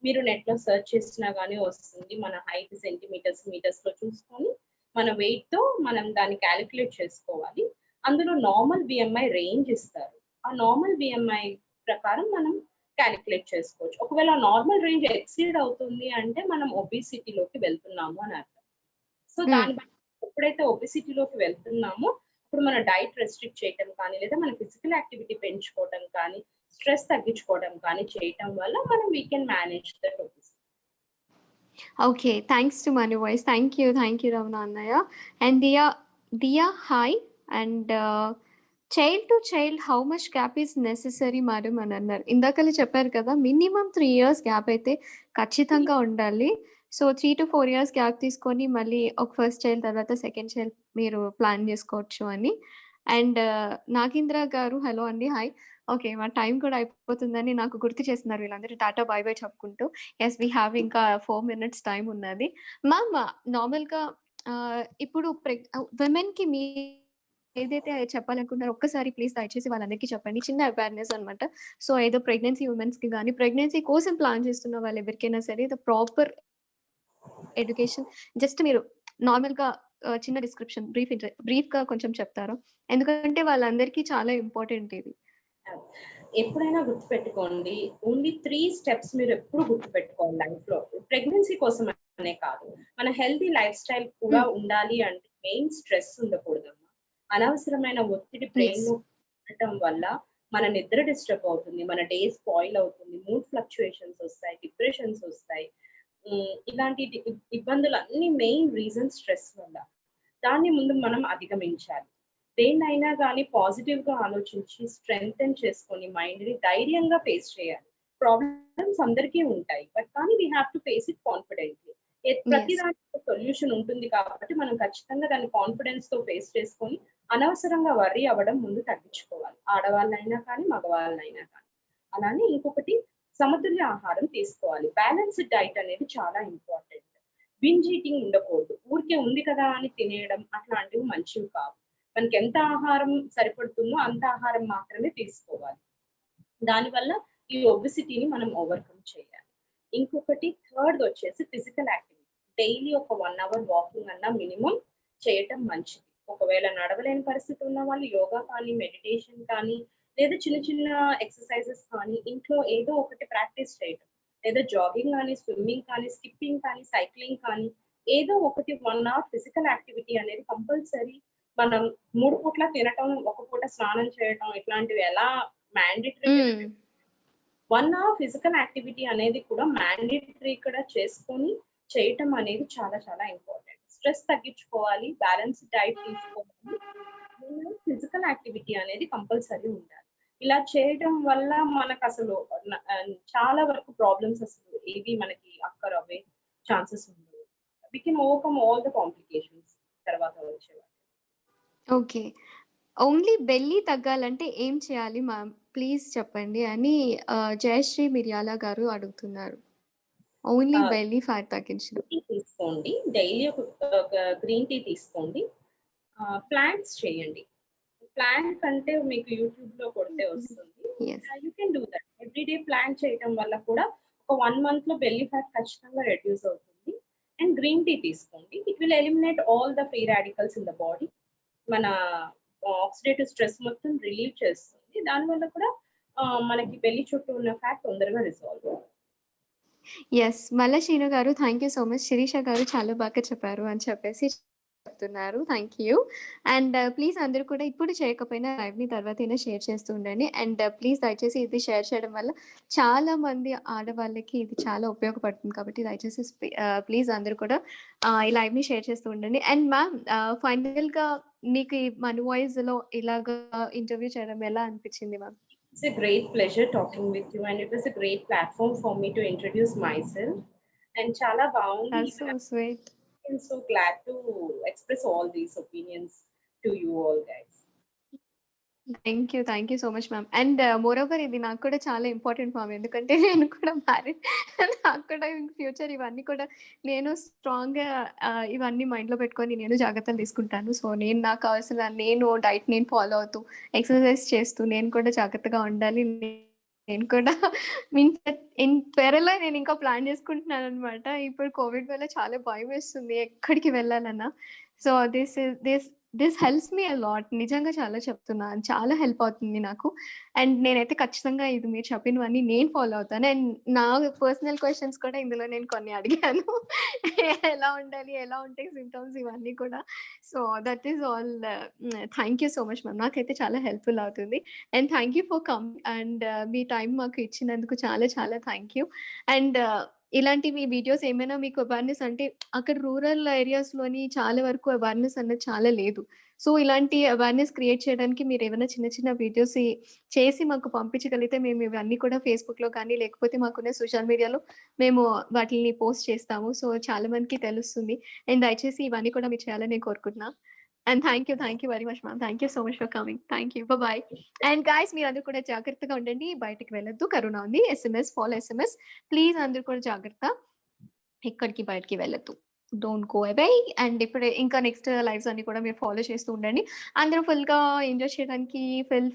B: మీరు నెట్‌లో సెర్చ్ చేసినా గానీ వస్తుంది. మన హైట్ సెంటీమీటర్స్, మీటర్స్‌లో చూసుకొని మన వెయిట్‌తో మనం దాన్ని కాలిక్యులేట్ చేసుకోవాలి. అందులో నార్మల్ బిఎంఐ రేంజ్ ఇస్తారు. ఆ నార్మల్ బిఎంఐ ప్రకారం మనం కాలిక్యులేట్ చేసుకోవచ్చు. ఒకవేళ నార్మల్ రేంజ్ ఎక్సీడ్ అవుతుంది అంటే మనం ఒబెసిటీలోకి వెళ్తున్నాము అని అర్థం. సో
A: హ్మ్.
B: దాన్ని బట్టి ఎప్పుడైతే ఒబెసిటీలోకి వెళ్తున్నామో ఇప్పుడు మన డైట్ రెస్ట్రిక్ట్ చేయటం కానీ, లేదా మన ఫిజికల్ యాక్టివిటీ పెంచుకోవడం కానీ, స్ట్రెస్ తగ్గించుకోవడం కానీ చేయటం వల్ల మనం we can manage that obesity.
A: Okay. Thanks to money voice. Thank you Ramana అన్నయ్య. And Diya hi. And child to child how much gap is necessary madam అని అన్నారు. ఇందాకలే చెప్పారు కదా! మినిమమ్ 3 ఇయర్స్ గ్యాప్ అయితే ఖచ్చితంగా ఉండాలి. సో 3-4 ఇయర్స్ గ్యాప్ తీసుకొని మళ్ళీ ఒక ఫస్ట్ చైల్డ్ తర్వాత సెకండ్ చైల్డ్ మీరు ప్లాన్ చేసుకోవచ్చు అని. అండ్ నాగేంద్ర గారు హలో అండి. హాయ్. ఓకే. మన టైం కూడా అయిపోతుందని నాకు గుర్తు చేస్తున్నారు వీళ్ళందరూ టాటా బై బై చెప్పుకుంటూ. యెస్ వి హావ్ ఇంకా 4 మినిట్స్ టైమ్ ఉన్నది. మ్యామ్ నార్మల్‌గా ఇప్పుడు విమెన్‌కి ఏదైతే చెప్పాలనుకుంటున్నారో ఒక్కసారి ప్లీజ్ దయచేసి వాళ్ళందరికీ చెప్పండి. చిన్న అవేర్‌నెస్ అన్నమాట. సో ఏదో ప్రెగ్నెన్సీ వుమెన్స్‌కి గాని, ప్రెగ్నెన్సీ కోసం ప్లాన్ చేస్తున్న వాళ్ళెవరికైనా సరే ద ప్రాపర్ ఎడ్యుకేషన్ జస్ట్ మీరు నార్మల్‌గా చిన్న డిస్క్రిప్షన్ బ్రీఫ్‌గా కొంచెం చెప్తారా? ఎందుకంటే వాళ్ళందరికీ చాలా ఇంపార్టెంట్ ఇది.
B: ఎప్పుడైనా గుర్తుపెట్టుకోండి. ఓన్లీ 3 స్టెప్స్ మీరెప్పుడు గుర్తుపెట్టుకోవాలి లైఫ్‌లో. ప్రెగ్నెన్సీ కోసం అనే కాదు. మన హెల్తీ లైఫ్ స్టైల్ కూడా
A: హ్మ్.
B: ఉండాలి అంటే మెయిన్ స్ట్రెస్ ఉండకూడదమ్మా. అనవసరమైన ఒత్తిడి
A: యెస్.
B: బ్రెయిన్‌లో ఉండటం వల్ల మన నిద్ర డిస్టర్బ్ అవుతుంది. మన డే స్పాయిల్ అవుతుంది. మూడ్ ఫ్లక్చుయేషన్స్ ఒస్తాయి. డిప్రెషన్స్ ఒస్తాయి. ఇలాంటి ఇబ్బందులన్నీ మెయిన్ రీజన్ స్ట్రెస్ వల్ల. దాన్ని ముందు మనం అధిగమించాలి. దేన్నైనా గానీ పాజిటివ్‌గా ఆలోచించి స్ట్రెంథెన్ చేసుకొని మైండ్‌ని ధైర్యంగా ఫేస్ చేయాలి. ప్రాబ్లమ్స్ అందరికీ ఉంటాయి. బట్ కానీ we have to face it confidently. ప్రతి
A: యెస్.
B: దానికి సొల్యూషన్ ఉంటుంది కాబట్టి మనం ఖచ్చితంగా దాన్ని కాన్ఫిడెన్స్‌తో ఫేస్ చేసుకొని అనవసరంగా వర్రీ అవ్వడం ముందు తగ్గించుకోవాలి. ఆడవాళ్ళైనా కానీ, మగవాళ్ళైనా కానీ. అలానే ఇంకొకటి సమతుల్య ఆహారం తీసుకోవాలి. బ్యాలెన్స్‌డ్ డైట్ అనేది చాలా ఇంపార్టెంట్. బింజ్ ఈటింగ్ ఉండకూడదు. ఊరికే ఉంది కదా అని తినేయడం అట్లాంటివి మంచివి కావు. మనకెంత ఆహారం సరిపడుతుందో అంత ఆహారం మాత్రమే తీసుకోవాలి. దానివల్ల ఈ ఒబెసిటీని మనం ఓవర్‌కమ్ చేయాలి. ఇంకొకటి థర్డ్‌దొచ్చేసి ఫిజికల్ యాక్టివిటీ. డైలీ ఒక 1 అవర్ వాకింగ్ అన్నా మినిమమ్ చేయటం మంచిది. ఒకవేళ నడవలేని పరిస్థితి ఉన్న వాళ్ళు యోగా కానీ, మెడిటేషన్ కానీ, లేదా చిన్న చిన్న ఎక్సర్‌సైజెస్ కానీ ఇంట్లో ఏదో ఒకటి ప్రాక్టీస్ చేయటం. లేదా జాగింగ్ కానీ, స్విమ్మింగ్ కానీ, స్కిప్పింగ్ కానీ, సైక్లింగ్ కానీ ఏదో ఒకటి 1 అవర్ ఫిజికల్ యాక్టివిటీ అనేది కంపల్సరీ మనం 3 పూట్ల తినటం, ఒక పూట స్నానం చేయటం ఇట్లాంటివి ఎలా మ్యాండేటరీగా
A: హ్మ్.
B: 1 అవర్ ఫిజికల్ యాక్టివిటీ అనేది కూడా మ్యాండేటరీ కూడా చేసుకొని చేయటం అనేది చాలా చాలా ఇంపార్టెంట్. స్ట్రెస్ తగ్గించుకోవాలి, బ్యాలెన్స్‌డ్ డైట్ తీసుకోవాలి. ఫిజికల్ యాక్టివిటీ అనేది కంపల్సరీ ఉండాలి. ఇలా చేయటం వల్ల మనకసలు చాలా వరకు ప్రాబ్లమ్స్ అసలు ఏవి మనకి అక్కర్ అవ్వే ఛాన్సెస్ ఉండవు. We can overcome all the complications తర్వాత వచ్చేవాటికి.
A: ఓకే. ఓన్లీ బెల్లీ తగ్గాలంటే ఏం చేయాలి మ్యామ్? ప్లీజ్ చెప్పండి అని జయశ్రీ మిర్యాల గారు అడుగుతున్నారు. ఓన్లీ
B: ఆహ్,
A: బెల్లీ ఫ్యాట్ తగ్గించడం.
B: టీ తీసుకోండి. డైలీ ఒక గ్రీన్ టీ తీసుకోండి. ప్లాంక్స్ చేయండి. ప్లాంక్ అంటే మీకు యూట్యూబ్‌లో కొడితే వస్తుంది.
A: Yes.
B: You can do that. Every day plank చేయటం వల్ల కూడా ఒక 1 మంత్‌లో బెల్లీ ఫ్యాట్ ఖచ్చితంగా రెడ్యూస్ అవుతుంది. అండ్ గ్రీన్ టీ తీసుకోండి. It will eliminate all the free radicals in the body. మన ఆక్సిడేటివ్ స్ట్రెస్ మొత్తం రిలీవ్ చేస్తుంది. దానివల్ల కూడా మనకి బెల్లీ చుట్టూ ఉన్న ఫ్యాట్ తొందరగా రిజాల్వ్ అవుతుంది.
A: యెస్. మల్ల శ్రీను గారు thank you so much. Sirisha గారు చాలా బాగా చెప్పారు అని చెప్పేసి చెప్తున్నారు. Thank you. అండ్ ప్లీజ్ అందరూ కూడా ఇప్పుడు చేయకపోయినా లైవ్‌ని తర్వాతైనా షేర్ చేస్తూ ఉండండి. అండ్ ప్లీజ్ దయచేసి ఇది షేర్ చేయడం వల్ల చాలా మంది ఆడవాళ్ళకి ఇది చాలా ఉపయోగపడుతుంది. కాబట్టి దయచేసి ప్లీజ్ అందరూ కూడా ఈ లైవ్‌ని షేర్ చేస్తూ ఉండండి. అండ్ మ్యామ్ ఫైనల్‌గా మీకు ఈ మన వాయిస్‌లో ఇలాగా ఇంటర్వ్యూ చేయడం ఎలా అనిపించింది ma'am?
B: It's a great pleasure talking with you, and it was a great platform for me to introduce myself. And chala baundi.
A: That's so sweet.
B: I'm so glad to express all these opinions to you all guys.
A: Thank you so much ma'am. And moreover ఇది నాకు కూడా చాలా ఇంపార్టెంట్ మ్యామ్. ఎందుకంటే నేను కూడా మ్యారీడ్. నాకు కూడా ఫ్యూచర్ ఇవన్నీ కూడా నేను స్ట్రాంగ్‌గా ఇవన్నీ మైండ్‌లో పెట్టుకొని నేను జాగ్రత్తలు తీసుకుంటాను. సో, నాకు కావాల్సిన డైట్ నేను ఫాలో అవుతూ, ఎక్సర్‌సైజ్ చేస్తూ నేను కూడా జాగ్రత్తగా ఉండాలి. నేను కూడా త్వరలో నేను ఇంకా ప్లాన్ చేసుకుంటున్నాననమాట. ఇప్పుడు కోవిడ్ వల్ల చాలా భయమేస్తుంది ఎక్కడికి వెళ్ళాలన్నా. So, this helps me a lot. నిజంగా చాలా చెప్తున్నాను. చాలా హెల్ప్ అవుతుంది నాకు. అండ్ నేనైతే ఖచ్చితంగా ఇది మీరు చెప్పినవన్నీ నేను ఫాలో అవుతాను. అండ్ నా పర్సనల్ క్వెషన్స్ కూడా ఇందులో నేను కొన్ని అడిగాను. ఎలా ఉండాలి? ఎలా ఉంటాయి సింప్టమ్స్ ఇవన్నీ కూడా. So, that is all. Thank you so much ma'am. నాకైతే చాలా హెల్ప్‌ఫుల్ అవుతుంది. And thank you for coming and me time మాకు ఇచ్చినందుకు చాలా చాలా థాంక్ యూ. అండ్ ఇలాంటివి వీడియోస్ ఏమైనా మీకు అవేర్‌నెస్ అంటే అక్కడ రూరల్ ఏరియాస్‌లోని చాలా వరకు అవేర్‌నెస్ అనేది చాలా లేదు. సో, ఇలాంటి అవేర్‌నెస్ క్రియేట్ చేయడానికి మీరేమైనా చిన్న చిన్న వీడియోస్ చేసి మాకు పంపించగలిగితే మేము ఇవన్నీ కూడా ఫేస్‌బుక్‌లో కానీ, లేకపోతే మాకున్న సోషల్ మీడియాలో మేము వాటిల్ని పోస్ట్ చేస్తాము. సో, చాలా మందికి తెలుస్తుంది. అండ్ దయచేసి ఇవన్నీ కూడా మీరు చేయాలని నేను కోరుకుంటున్నా. And thank you very much ma'am. Thank you so much for coming. Thank you. Bye. And guys మీరందరూ కూడా జాగ్రత్తగా ఉండండి. బయటికి వెళ్ళొద్దు. కరోనా ఉంది. Follow SMS. ప్లీజ్ అందరూ కూడా జాగ్రత్త. ఎక్కడికి బయటికి వెళ్ళొద్దు. Don't go away. అండ్ ఇప్పుడు ఇంకా నెక్స్ట్ లైవ్స్ అన్ని కూడా మీరు ఫాలో చేస్తూ ఉండండి. అందరూ ఫుల్‌గా ఎంజాయ్ చేయడానికి ఫుల్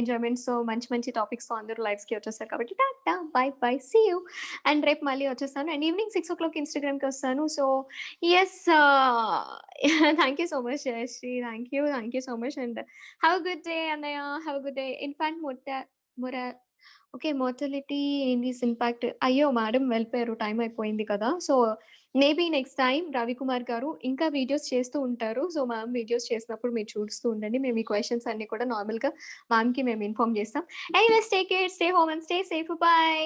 A: ఎంజాయ్‌మెంట్స్‌తో మంచి మంచి టాపిక్స్‌తో అందరూ లైవ్స్‌కి వచ్చేస్తారు కాబట్టి tata. Bye bye. See you. And రేపు మళ్ళీ వచ్చేస్తాను. అండ్ ఈవినింగ్ 6:00 ఇన్‌స్టాగ్రామ్‌కి వస్తాను. So, yes. Thank you so much Jayashree. Thank you so much. And have a good day అన్నయ్య. Have a good day. Infant మొర okay. Mortality in this impact అయ్యో! మేడం వెళ్ళిపోయారు. టైమ్ అయిపోయింది కదా! So, maybe next time Ravikumar గారు ఇంకా వీడియోస్ చేస్తూ ఉంటారు. సో, మ్యామ్ వీడియోస్ చేసినప్పుడు మీరు చూస్తూ ఉండండి. మేము ఈ క్వెషన్స్ అన్నీ కూడా నార్మల్‌గా మ్యామ్‌కి మేము ఇన్ఫార్మ్ చేస్తాం. Anyways take care, stay home and stay safe. By.